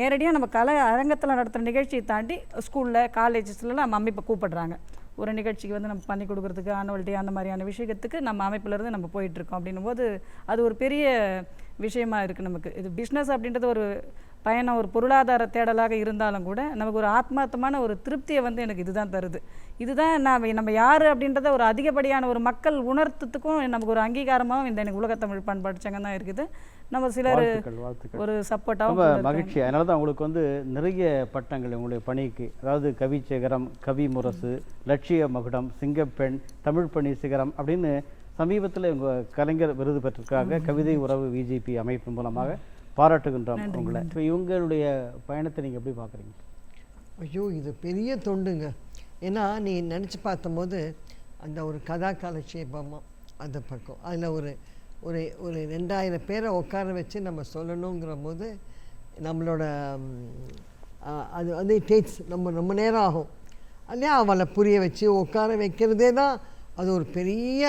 S5: நேரடியாக நம்ம கலை அரங்கத்தில் நடத்துகிற நிகழ்ச்சியை தாண்டி ஸ்கூலில் காலேஜஸ்லாம் நம்ம அமைப்பை கூப்பிடுறாங்க. ஒரு நிகழ்ச்சிக்கு வந்து நம்ம பண்ணி கொடுக்குறதுக்கு ஆனுவல் டே அந்த மாதிரியான விஷயத்துக்கு நம்ம அமைப்பிலேருந்து நம்ம போயிட்டுருக்கோம். அப்படின்னும் போது அது ஒரு பெரிய விஷயமா இருக்குது நமக்கு. இது பிஸ்னஸ் அப்படின்றது ஒரு பயணம், ஒரு பொருளாதார தேடலாக இருந்தாலும் கூட நமக்கு ஒரு ஆத்மார்த்தமான ஒரு திருப்தியை வந்து எனக்கு இதுதான் தருது. இதுதான் நம்ம யார் அப்படின்றத ஒரு அதிகப்படியான ஒரு மக்கள் உணர்த்தத்துக்கும் நமக்கு ஒரு அங்கீகாரமாகவும் இந்த எனக்கு உலகத்தமிழ் பண்பாட்டு சங்கம் தான் இருக்குது. நம்ம சிலர் ஒரு சப்போர்ட்டாகவும்
S1: மகிழ்ச்சி. அதனால தான் உங்களுக்கு வந்து நிறைய பட்டங்கள் உங்களுடைய பணிக்கு, அதாவது கவிச்சேகரம், கவி முரசு, லட்சிய மகுடம், சிங்கப்பெண், தமிழ் பணி சிகரம் அப்படின்னு சமீபத்தில் உங்கள் கலைஞர் விருது பெற்றிருக்காங்க. கவிதை உறவு விஜிபி அமைப்பு மூலமாக பாராட்டுகின்றோம் உங்களை. இப்போ இவங்களுடைய பயணத்தை நீங்கள் எப்படி பார்க்குறீங்க?
S3: ஐயோ, இது பெரிய தொண்டுங்க. ஏன்னா நீ நினச்சி பார்த்தபோது அந்த ஒரு கதா காலட்சேபமாக அந்த பக்கம் அதில் ஒரு ஒரு ஒரு 2000 பேரை உட்கார வச்சு நம்ம சொல்லணுங்கிற போது நம்மளோட அது வந்து டேக்ஸ் ரொம்ப நேரம் ஆகும் இல்லையா? அவளை புரிய வச்சு உட்கார வைக்கிறதே தான் அது ஒரு பெரிய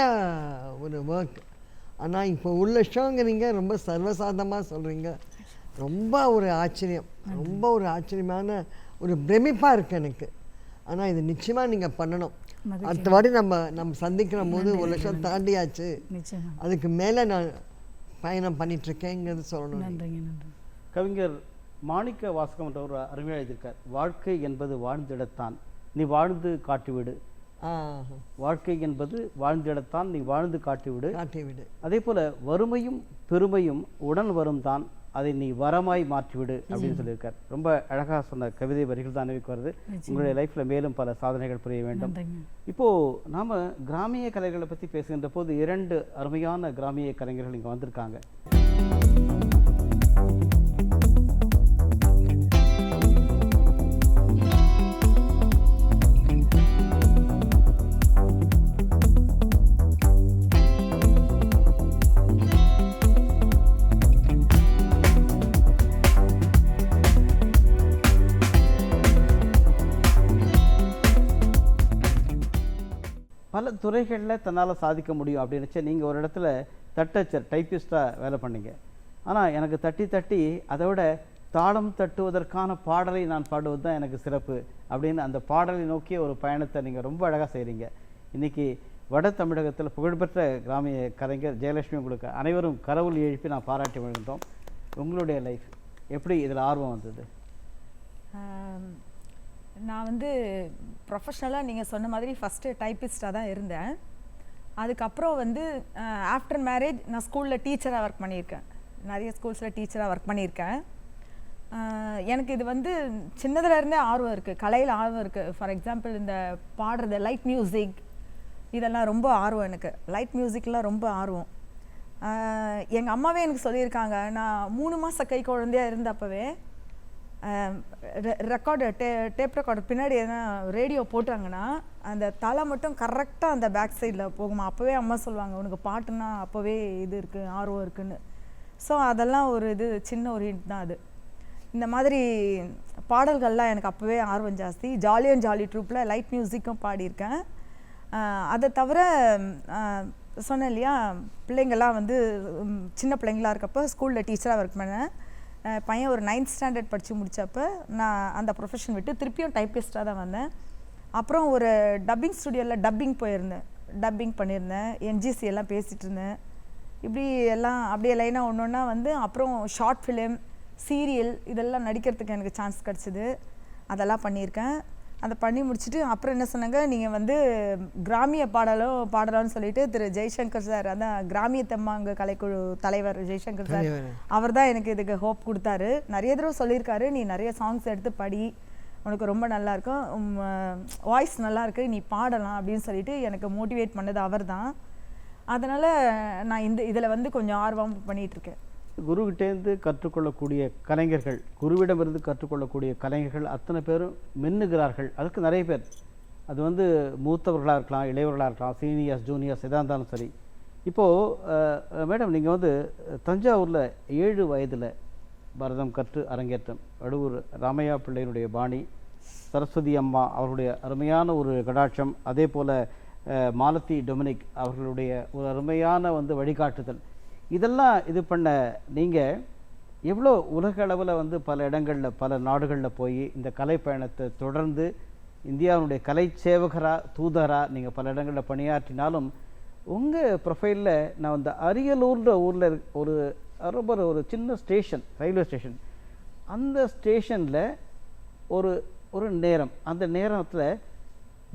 S3: ஒரு ஒர்க். ஆனால் இப்போ உள்ள ஷோங்கிறீங்க, ரொம்ப சர்வசாதமாக சொல்கிறீங்க. ரொம்ப ஒரு ஆச்சரியம், ரொம்ப ஒரு ஆச்சரியமான ஒரு பிரமிப்பாக இருக்குது எனக்கு. ஆனால் இது நிச்சயமாக நீங்கள் பண்ணணும். அடுத்த வாட்டி நம்ம சந்திக்கிற போது 1 லட்சம் தாண்டியாச்சு,
S5: நிச்சயமா.
S3: அதுக்கு மேலே நான் பயணம் பண்ணிகிட்ருக்கேங்கிறது சொல்லணும்.
S5: நன்றிங்க, நன்றி.
S1: கவிஞர் மாணிக்க வாசகம் என்ற ஒரு அருமையாக எழுதியிருக்கார். வாழ்க்கை என்பது வாழ்ந்திடத்தான், நீ வாழ்ந்து காட்டிவிடு. வாழ்க்கை என்பது வாழ்ந்திடத்தான், நீ வாழ்ந்து காட்டிவிடு. அதே போல வறுமையும் பெருமையும் உடன் வரும் தான், அதை நீ வரமாய் மாற்றிவிடு அப்படின்னு சொல்லியிருக்கார். ரொம்ப அழகாக சொன்ன கவிதை வரிகள் தான் நினைவுக்கு வருது. உங்களுடைய லைஃப்பில் மேலும் பல சாதனைகள் புரிய வேண்டும். இப்போது நாம் கிராமிய கலைகளை பற்றி பேசுகின்ற போது 2 அருமையான கிராமிய கலைஞர்கள் இங்கே வந்திருக்காங்க. பல துறைகளில் தன்னால் சாதிக்க முடியும் அப்படின்னு நினச்சா நீங்கள் ஒரு இடத்துல தட்டச்சர் டைப்பிஸ்டாக வேலை பண்ணீங்க. ஆனால் எனக்கு தட்டி அதை விட தாளம் தட்டுவதற்கான பாடலை நான் பாடுவது தான் எனக்கு சிறப்பு அப்படின்னு அந்த பாடலை நோக்கிய ஒரு பயணத்தை நீங்கள் ரொம்ப அழகாக செய்கிறீங்க. இன்றைக்கி வட தமிழகத்தில் புகழ்பெற்ற கிராமிய கலைஞர் ஜெயலட்சுமி உங்களுக்கு அனைவரும் கரவுள் எழுப்பி நான் பாராட்டி வருகின்றோம். உங்களுடைய லைஃப் எப்படி இதில் ஆர்வம் வந்தது?
S6: நான் வந்து ப்ரொஃபஷ்னலாக நீங்கள் சொன்ன மாதிரி ஃபஸ்ட்டு டைப்பிஸ்டாக தான் இருந்தேன். அதுக்கப்புறம் வந்து ஆஃப்டர் மேரேஜ் நான் ஸ்கூலில் டீச்சராக ஒர்க் பண்ணியிருக்கேன். நிறைய ஸ்கூல்ஸில் டீச்சராக ஒர்க் பண்ணியிருக்கேன். எனக்கு இது வந்து சின்னதுலேருந்தே ஆர்வம் இருக்குது, கலையில் ஆர்வம் இருக்குது. ஃபார் எக்ஸாம்பிள் இந்த பாடுறது, லைட் மியூசிக், இதெல்லாம் ரொம்ப ஆர்வம் எனக்கு. லைட் மியூசிக்லாம் ரொம்ப ஆர்வம். எங்கள் அம்மாவே எனக்கு சொல்லியிருக்காங்க, நான் 3 மாத கை குழந்தையாக இருந்தப்பவே டேப் ரெக்கார்டர் பின்னாடி எதனா ரேடியோ போட்டாங்கன்னா அந்த தலை மட்டும் கரெக்டாக அந்த பேக் சைடில் போகுமா. அப்போவே அம்மா சொல்லுவாங்க, உனக்கு பாட்டுன்னா அப்போவே இது இருக்குது, ஆர்வம் இருக்குதுன்னு. ஸோ அதெல்லாம் ஒரு இது சின்ன ஒரு ஹிண்ட் தான் அது. இந்த மாதிரி பாடல்கள்லாம் எனக்கு அப்போவே ஆர்வம் ஜாஸ்தி. ஜாலி ட்ரூப்பில் லைட் மியூசிக்கும் பாடியிருக்கேன். அதை தவிர சொன்னேன் இல்லையா, பிள்ளைங்கள்லாம் வந்து சின்ன பிள்ளைங்களாக இருக்கப்போ ஸ்கூலில் டீச்சராக ஒர்க் பண்ணேன். பையன் ஒரு 9th ஸ்டாண்டர்ட் படித்து முடித்தப்போ நான் அந்த ப்ரொஃபஷன் விட்டு திருப்பியும் டைப்பிஸ்டாக தான் வந்தேன். அப்புறம் ஒரு டப்பிங் ஸ்டுடியோவில் டப்பிங் போயிருந்தேன், டப்பிங் பண்ணியிருந்தேன், என்ஜிசி எல்லாம் பேசிகிட்டு இருந்தேன். இப்படி எல்லாம் அப்படியே லைனாக ஒன்று ஒன்றா வந்து அப்புறம் ஷார்ட் ஃபிலிம், சீரியல் இதெல்லாம் நடிக்கிறதுக்கு எனக்கு சான்ஸ் கிடச்சிது. அதெல்லாம் பண்ணியிருக்கேன். அதை பண்ணி முடிச்சுட்டு அப்புறம் என்ன சொன்னாங்க, நீங்கள் வந்து கிராமிய பாடலாம்னு சொல்லிட்டு திரு ஜெய்சங்கர் சார், அதான் கிராமிய தெம்மாங்கு கலைக்குழு தலைவர் ஜெய்சங்கர் சார், அவர் தான் எனக்கு இதுக்கு ஹோப் கொடுத்தாரு. நிறைய தடவை சொல்லியிருக்காரு, நீ நிறைய சாங்ஸ் எடுத்து படி, உனக்கு ரொம்ப நல்லாயிருக்கும், வாய்ஸ் நல்லாயிருக்கு, நீ பாடலாம் அப்படின்னு சொல்லிட்டு எனக்கு மோட்டிவேட் பண்ணது அவர் தான். அதனால் நான் இதில் வந்து கொஞ்சம் ஆர்வம் பண்ணிகிட்ருக்கேன்.
S1: குருவிட்டேருந்து கற்றுக்கொள்ளக்கூடிய கலைஞர்கள், குருவிடமிருந்து கற்றுக்கொள்ளக்கூடிய கலைஞர்கள் அத்தனை பேரும் மின்னுகிறார்கள். அதுக்கு நிறைய பேர், அது வந்து மூத்தவர்களாக இருக்கலாம், இளையவர்களாக இருக்கலாம், சீனியர்ஸ் ஜூனியர்ஸ் எதாக இருந்தாலும் சரி. இப்போது மேடம், நீங்கள் வந்து தஞ்சாவூரில் 7 வயதில் பரதம் கற்று அரங்கேற்றம், அடூர் ராமையா பிள்ளையினுடைய பாணி, சரஸ்வதி அம்மா அவர்களுடைய அருமையான ஒரு கடாட்சம், அதே போல் மாலதி டொமினிக் அவர்களுடைய ஒரு அருமையான வந்து வழிகாட்டுதல், இதெல்லாம் இது பண்ண நீங்கள் எவ்வளோ உலக அளவில் வந்து பல இடங்களில் பல நாடுகளில் போய் இந்த கலை பயணத்தை தொடர்ந்து இந்தியாவுடைய கலை சேவகராக தூதராக நீங்கள் பல இடங்களில் பணியாற்றினாலும் உங்கள் ப்ரொஃபைலில் நான் இந்த அரியலூர்ன்ற ஊரில் ஒரு சின்ன ஸ்டேஷன், ரயில்வே ஸ்டேஷன், அந்த ஸ்டேஷனில் ஒரு நேரம், அந்த நேரத்தில்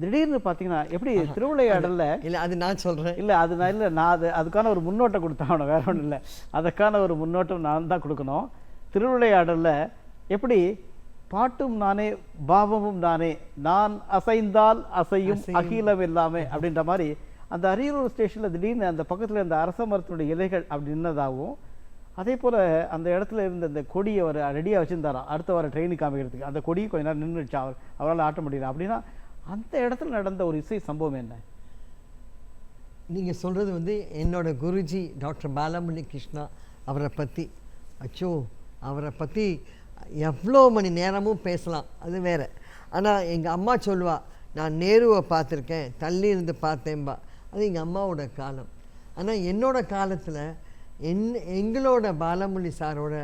S1: திடீர்னு பார்த்தீங்கன்னா எப்படி திருவிளையாடலில்
S3: இல்லை, அது நான் சொல்கிறேன்,
S1: இல்லை அது நான் இல்லை, நான் அதுக்கான ஒரு முன்னோட்டம் கொடுத்தாகணும், வேற ஒன்றும் இல்லை, அதுக்கான ஒரு முன்னோட்டம் நான் தான் கொடுக்கணும். திருவிளையாடலில் எப்படி பாட்டும் நானே பாவமும் நானே, நான் அசைந்தால் அசையும் அகிலம் எல்லாமே அப்படின்ற மாதிரி அந்த அரியலூர் ஸ்டேஷனில் திடீர்னு அந்த பக்கத்தில் இந்த அரச மரத்தினுடைய இலைகள் அப்படி நின்னதாகவும், அதே போல் அந்த இடத்துல இருந்த அந்த கொடியை அவர் ரெடியாக வச்சுருந்தாராம் அடுத்த வாரம் ட்ரெயினுக்கு காமிக்கிறதுக்கு. அந்த கொடியை கொஞ்ச நேரம் நின்றுச்சா, அவரால் ஆட்ட முடியல. அப்படின்னா அந்த இடத்துல நடந்த ஒரு இசை சம்பவம் என்ன?
S3: நீங்கள் சொல்கிறது வந்து என்னோட குருஜி டாக்டர் பாலமுரளி கிருஷ்ணா அவரை பற்றி. அவரை பற்றி எவ்வளோ மணி நேரமும் பேசலாம், அது வேறு. ஆனால் எங்கள் அம்மா சொல்லுவா, நான் நேருவை பார்த்துருக்கேன், தள்ளி இருந்து பார்த்தேன்பா. அது எங்கள் அம்மாவோட காலம். ஆனால் என்னோட காலத்தில் எங்களோட பாலமுரளி சாரோட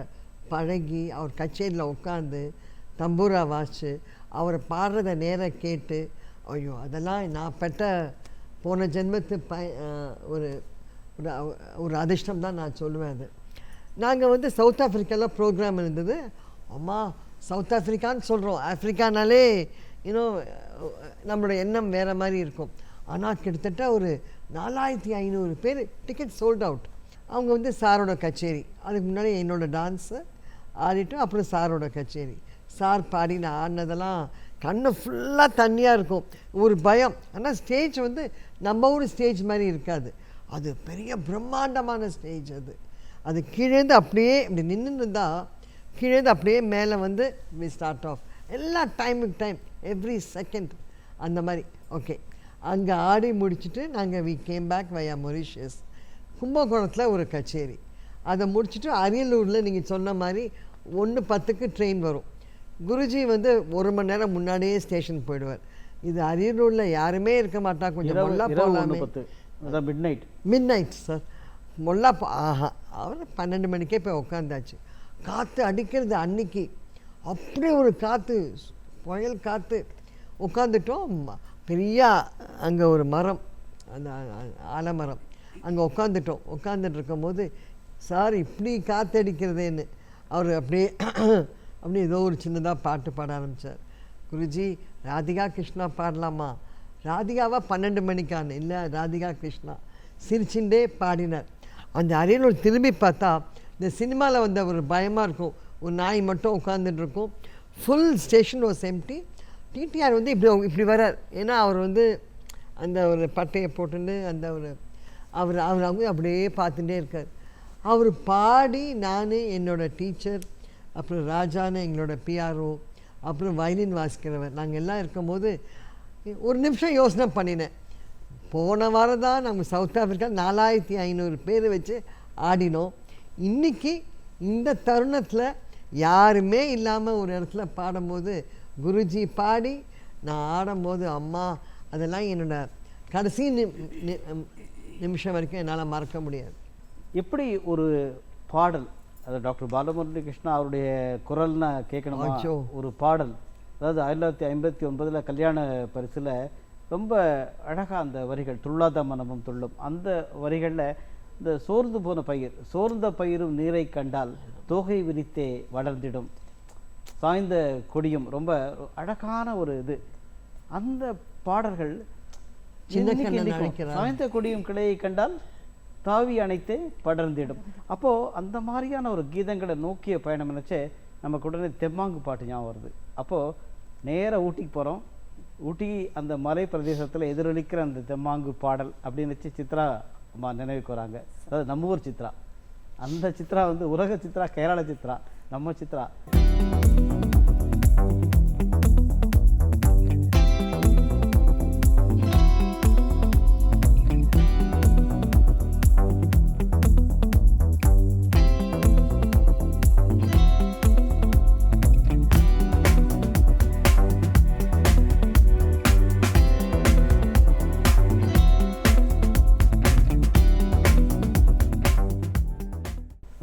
S3: பழகி அவர் கச்சேரியில் உட்காந்து தம்பூரா வாசிச்சு அவர் பாடுறத நேராக கேட்டு, ஐயோ அதெல்லாம் நான் பெற்ற போன ஜென்மத்து ஒரு ஒரு அதிர்ஷ்டம் தான் நான் சொல்லுவேன். அது நாங்கள் வந்து சவுத் ஆஃப்ரிக்காவில் ப்ரோக்ராம் இருந்தது. அம்மா சவுத் ஆஃப்ரிக்கான்னு சொல்கிறோம், ஆஃப்ரிக்கானாலே இன்னும் நம்மளோட எண்ணம் வேறு மாதிரி இருக்கும். ஆனால் கிட்டத்தட்ட ஒரு 4500 பேர் டிக்கெட் சோல்ட் அவுட். அவங்க வந்து சாரோட கச்சேரி, அதுக்கு முன்னாடி என்னோடய டான்ஸு ஆடிட்டு அப்புறம் சாரோட கச்சேரி. சார் பாடி நான் ஆடினதெல்லாம் கண்ணு ஃபுல்லாக தண்ணியாக இருக்கும், ஒரு பயம். ஆனால் ஸ்டேஜ் வந்து நம்ம ஊர் ஸ்டேஜ் மாதிரி இருக்காது, அது பெரிய பிரம்மாண்டமான ஸ்டேஜ். அது கீழேருந்து அப்படியே இப்படி நின்று இருந்தால் கீழேருந்து அப்படியே மேலே வந்து வி ஸ்டார்ட் ஆஃப் எல்லா டைமுக்கு டைம் எவ்ரி செகண்ட் அந்த மாதிரி. ஓகே, அங்கே ஆடி முடிச்சுட்டு நாங்கள் we came back via Mauritius. கும்பகோணத்தில் ஒரு கச்சேரி, அதை முடிச்சுட்டு அரியலூரில் நீங்கள் சொன்ன மாதிரி 1:10 ட்ரெயின் வரும். குருஜி வந்து 1 மணி நேரம் முன்னாடியே ஸ்டேஷன் போயிடுவார். இது அரியலூரில் யாருமே இருக்க மாட்டா, கொஞ்சம் மொல்லா போகலாமே. மிட் நைட் சார், மொல்லா ஆஹா, அவர் 12 மணிக்கே போய் உட்காந்தாச்சு. காற்று அடிக்கிறது அன்னைக்கு, அப்படி ஒரு காற்று, புயல் காற்று. உட்காந்துட்டோம். பெரிய அங்கே ஒரு மரம், அந்த ஆலமரம், அங்கே உட்காந்துட்டோம். உட்காந்துட்டு இருக்கும்போது சார் இப்படி காற்று அடிக்கிறதேன்னு அவர் அப்படியே அப்படி ஏதோ ஒரு சின்னதாக பாட்டு பாட ஆரம்பித்தார். குருஜி ராதிகா கிருஷ்ணா பாடலாமா? ராதிகாவா 12 மணிக்கான்னு? இல்லை, ராதிகா கிருஷ்ணா. சிரிச்சுட்டே பாடினார். அந்த அரியலூர் திரும்பி பார்த்தா இந்த சினிமாவில் வந்த ஒரு பயமாக இருக்கும், ஒரு நாய் மட்டும் உட்காந்துட்டுருக்கும். Full station was empty. TTR வந்து இப்படி வரார். ஏன்னா அவர் வந்து அந்த ஒரு பட்டையை போட்டுன்னு அந்த ஒரு அவர் அவங்க அப்படியே பார்த்துட்டே இருக்கார். அவர் பாடி, நான் என்னோடய டீச்சர், அப்புறம் ராஜான்னு எங்களோட பிஆர்ஓ, அப்புறம் வயலின் வாசிக்கிறவர், நாங்கள் எல்லாம் இருக்கும்போது ஒரு நிமிஷம் யோசனை பண்ணினேன். போன வாரம் தான் நம்ம சவுத் ஆஃப்ரிக்கா 4500 பேர் வச்சு ஆடினோம். இன்றைக்கி இந்த தருணத்தில் யாருமே இல்லாமல் ஒரு இடத்துல பாடும்போது குருஜி பாடி நான் ஆடும்போது, அம்மா அதெல்லாம் என்னோட கடைசி நிமிஷம் வரைக்கும் என்னால் மறக்க முடியாது.
S1: எப்படி ஒரு பாடல், அது டாக்டர் பாலமுரளி கிருஷ்ணா அவருடைய குரல்னா கேட்கணுமா? ஒரு பாடல், அதாவது 1959 கல்யாண பரிசில் ரொம்ப அழகாக அந்த வரிகள், துள்ளாத மனமும் துள்ளும், அந்த வரிகளில் இந்த சோர்ந்து போன பயிர், சோர்ந்த பயிரும் நீரை கண்டால் தோகை விரித்தே வளர்ந்திடும், சாய்ந்த கொடியும், ரொம்ப அழகான ஒரு இது. அந்த பாடல்கள் சாய்ந்த கொடியும் கிளையை கண்டால் தாவி அணைத்தே படர்ந்திடும். அப்போது அந்த மாதிரியான ஒரு கீதங்களை நோக்கிய பயணம் நினச்சே நமக்கு உடனே தெம்மாங்கு பாட்டு ஞாபகம் வருது. அப்போது நேராக ஊட்டிக்கு போகிறோம். ஊட்டி அந்த மலை பிரதேசத்தில் எதிரொலிக்கிற அந்த தெம்மாங்கு பாடல் அப்படின்னு வச்சு சித்ரா அம்மா நினைவுக்கு வராங்க. அதாவது நம்ம ஊர் சித்ரா, அந்த சித்ரா வந்து உலக சித்ரா, கேரள சித்ரா, நம்ம சித்ரா.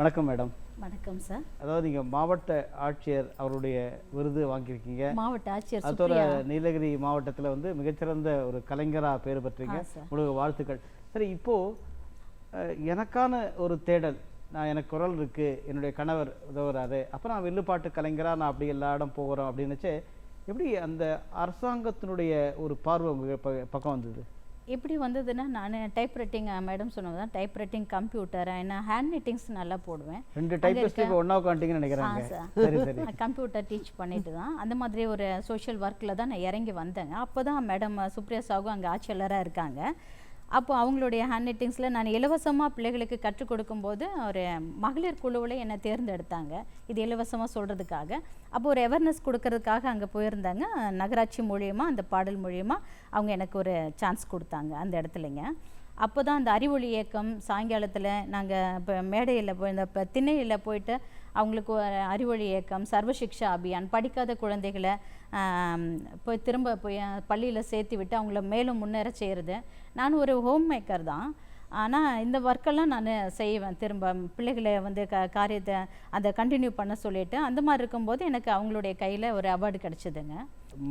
S1: வணக்கம் மேடம்.
S2: வணக்கம் சார்.
S1: அதாவது நீங்கள் மாவட்ட ஆட்சியர் அவருடைய விருது வாங்கியிருக்கீங்க.
S2: மாவட்ட ஆட்சியர்
S1: அதோட நீலகிரி மாவட்டத்தில் வந்து மிகச்சிறந்த ஒரு கலைஞராக பேர் பெற்றீங்க. உங்களுக்கு வாழ்த்துக்கள். சரி, இப்போது எனக்கான ஒரு தேடல், எனக்கு குரல் இருக்குது, என்னுடைய கணவர் உதவுறாரு, அப்போ நான் வில்லுப்பாட்டு கலைஞராக நான் அப்படி எல்லா இடம் போகிறோம் அப்படின்னுச்சு. எப்படி அந்த அரசாங்கத்தினுடைய ஒரு பார்வை உங்கள் பக்கம் வந்தது?
S7: எப்படி வந்ததுன்னா, நான் டைப் ரைட்டிங், மேடம் சொன்னது தான் டைப் ரைட்டிங், கம்ப்யூட்டர், நான் ஹேண்ட் ரைட்டிங்ஸ் நல்லா போடுவேன்.
S1: 2 டைப்பிஸ்ட்டுக்கு ஒன்றா உட்காந்துட்டீங்கன்னு நினைக்கிறேன்.
S7: கம்ப்யூட்டர் டீச் பண்ணிட்டு தான் அந்த மாதிரி ஒரு சோஷியல் ஒர்க்கில் தான் நான் இறங்கி வந்தேங்க. அப்போ தான் மேடம் சுப்ரியா சாகு அங்கே ஆட்சியாளராக இருக்காங்க. அப்போ அவங்களுடைய ஹேண்ட் ரைட்டிங்ஸில் நான் இலவசமாக பிள்ளைகளுக்கு கற்றுக் கொடுக்கும்போது ஒரு மகளிர் குழுவில் என்னை தேர்ந்தெடுத்தாங்க, இது இலவசமாக சொல்கிறதுக்காக. அப்போ ஒரு அவேர்னஸ் கொடுக்கறதுக்காக அங்கே போயிருந்தாங்க. நகராட்சி மூலியமாக, அந்த பாடல் மூலியமாக அவங்க எனக்கு ஒரு சான்ஸ் கொடுத்தாங்க அந்த இடத்துலைங்க. அப்போ தான் அந்த அறிவொளி இயக்கம் சாயங்காலத்தில் நாங்கள் இப்போ மேடையில் போய் இந்த இப்போ திண்ணையில் போயிட்டு அவங்களுக்கு ஒரு அறிவொளி இயக்கம், சர்வசிக்ஷா அபியான், படிக்காத குழந்தைகளை போய் திரும்ப போய் பள்ளியில் சேர்த்து விட்டு அவங்கள மேலும் முன்னேற செய்கிறது. நான் ஒரு ஹோம் மேக்கர் தான். ஆனால் இந்த ஒர்க்கெல்லாம் நான் செய்வேன். திரும்ப பிள்ளைகளை வந்து காரியத்தை அதை கண்டினியூ பண்ண சொல்லிட்டு அந்த மாதிரி இருக்கும்போது எனக்கு அவங்களுடைய கையில் ஒரு அவார்டு கிடச்சிதுங்க.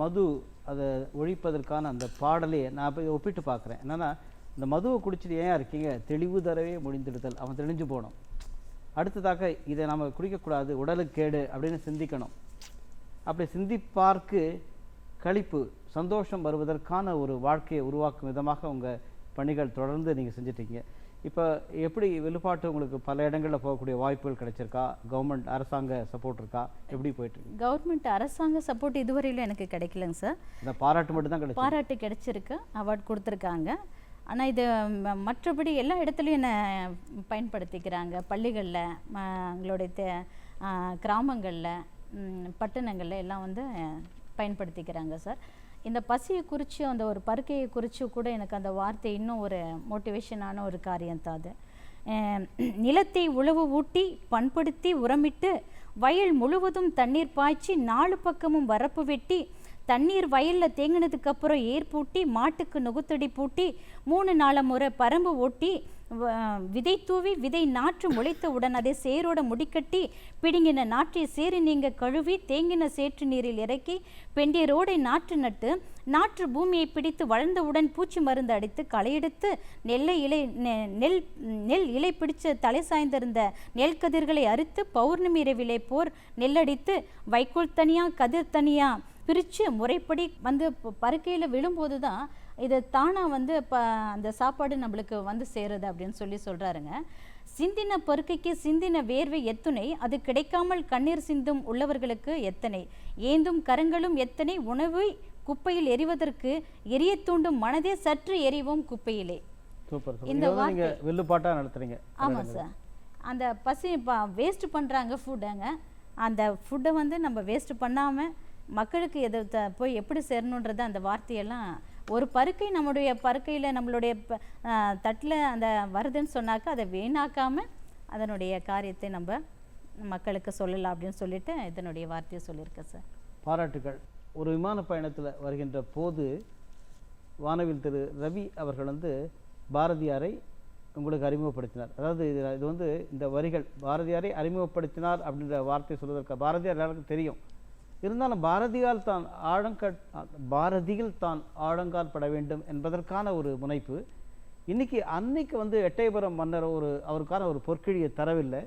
S1: மது அதை ஒழிப்பதற்கான அந்த பாடலையே நான் போய் ஒப்பிட்டு பார்க்குறேன். என்னென்னா, இந்த மதுவை குடிச்சிட்டு ஏன் இருக்கீங்க, தெளிவு தரவே முடிந்திடுதல், அவன் தெளிஞ்சு போகணும். அடுத்ததாக இதை நம்ம குடிக்கக்கூடாது, உடலுக்கு கேடு அப்படின்னு சிந்திக்கணும். அப்படி சிந்திப்பார்க்கு களிப்பு சந்தோஷம் வருவதற்கான ஒரு வாழ்க்கையை உருவாக்கும் விதமாக உங்கள் பணிகள் தொடர்ந்து நீங்கள் செஞ்சிட்டீங்க. இப்போ எப்படி வில்லுப்பாட்டு உங்களுக்கு பல இடங்களில் போகக்கூடிய வாய்ப்புகள் கிடைச்சிருக்கா? கவர்மெண்ட் அரசாங்க சப்போர்ட் இருக்கா? எப்படி போயிட்டுருக்கு?
S7: கவர்மெண்ட் அரசாங்க சப்போர்ட் இதுவரையிலும் எனக்கு கிடைக்கலங்க சார்.
S1: இந்த பாராட்டு மட்டும் தான் கிடைக்கும்.
S7: பாராட்டு கிடைச்சிருக்கு, அவார்ட் கொடுத்துருக்காங்க. ஆனால் இது மற்றபடி எல்லா இடத்துலையும் என்னை பயன்படுத்திக்கிறாங்க. பள்ளிகளில், எங்களுடைய கிராமங்களில், பட்டணங்களில் எல்லாம் வந்து பயன்படுத்திக்கிறாங்க சார். இந்த பசியை குறித்து, அந்த ஒரு பருக்கையை குறித்து கூட எனக்கு அந்த வார்த்தை இன்னும் ஒரு மோட்டிவேஷனான ஒரு காரியம் தான் அது. நிலத்தை உழவு ஊட்டி பண்படுத்தி உரமிட்டு வயல் முழுவதும் தண்ணீர் பாய்ச்சி 4 பக்கமும் வரப்பு வெட்டி தண்ணீர் வயலில் தேங்கினதுக்கு அப்புறம் ஏர் பூட்டி மாட்டுக்கு நுகுத்தடி பூட்டி 3-4 முறை பரம்பு ஓட்டி விதை தூவி விதை நாற்று முளைத்தவுடன் அதை சேரோட முடிக்கட்டி பிடுங்கின நாற்றை சேரி நீங்க கழுவி தேங்கின சேற்று நீரில் இறக்கி பெண்டியரோடை நாற்று நட்டு நாற்று பூமியை பிடித்து வளர்ந்தவுடன் பூச்சி மருந்து அடித்து களையெடுத்து நெல் இலை பிடிச்சு தலை சாய்ந்திருந்த நெல் கதிர்களை அறுத்து பௌர்ணமி இரவிலே போர் நெல்லடித்து வைக்கோல் தனியா கதிர் தனியா பிரித்து முறைப்படி வந்து பருக்கையில் விழும்போது தான் இது தானாக வந்து அந்த சாப்பாடு நம்மளுக்கு வந்து சேருது அப்படின்னு சொல்கிறாருங்க. சிந்தின பருக்கைக்கு சிந்தின வேர்வை எத்துணை, அது கிடைக்காமல் கண்ணீர் சிந்தும் உள்ளவர்களுக்கு எத்தனை, ஏந்தும் கரங்களும் எத்தனை, உணவை குப்பையில் எறிவதற்கு எரிய தூண்டும் மனதே சற்று எறிவோம் குப்பையிலே.
S1: இந்த வார்த்தை வில்லுப்பாட்டாக நடத்துறீங்க.
S7: ஆமாம் சார். அந்த பசி வேஸ்ட் பண்ணுறாங்க ஃபுட்டுங்க. அந்த ஃபுட்டை வந்து நம்ம வேஸ்ட் பண்ணாமல் மக்களுக்கு எதை போய் எப்படி சேரணுன்றது அந்த வார்த்தையெல்லாம் ஒரு பருக்கை நம்முடைய பருக்கையில் நம்மளுடைய தட்டில் அந்த வருதுன்னு சொன்னாக்கா அதை வீணாக்காமல் அதனுடைய காரியத்தை நம்ம மக்களுக்கு சொல்லலாம் அப்படின்னு சொல்லிட்டு இதனுடைய வார்த்தையை சொல்லியிருக்கேன் சார்.
S1: பாராட்டுகள். ஒரு விமான பயணத்தில் வருகின்ற போது வானவில் திரு ரவி அவர்கள் வந்து பாரதியாரை உங்களுக்கு அறிமுகப்படுத்தினார். அதாவது இது வந்து இந்த வரிகள் பாரதியாரை அறிமுகப்படுத்தினார் அப்படின்ற வார்த்தை சொல்வதற்கு பாரதியார் எல்லாருக்கும் தெரியும். இருந்தாலும் பாரதியில் தான் ஆழங்கால் பட வேண்டும் என்பதற்கான ஒரு முனைப்பு. அன்னைக்கு வந்து எட்டயபுரம் மன்னர் அவருக்கான ஒரு பொற்கிழியை தரவில்லை,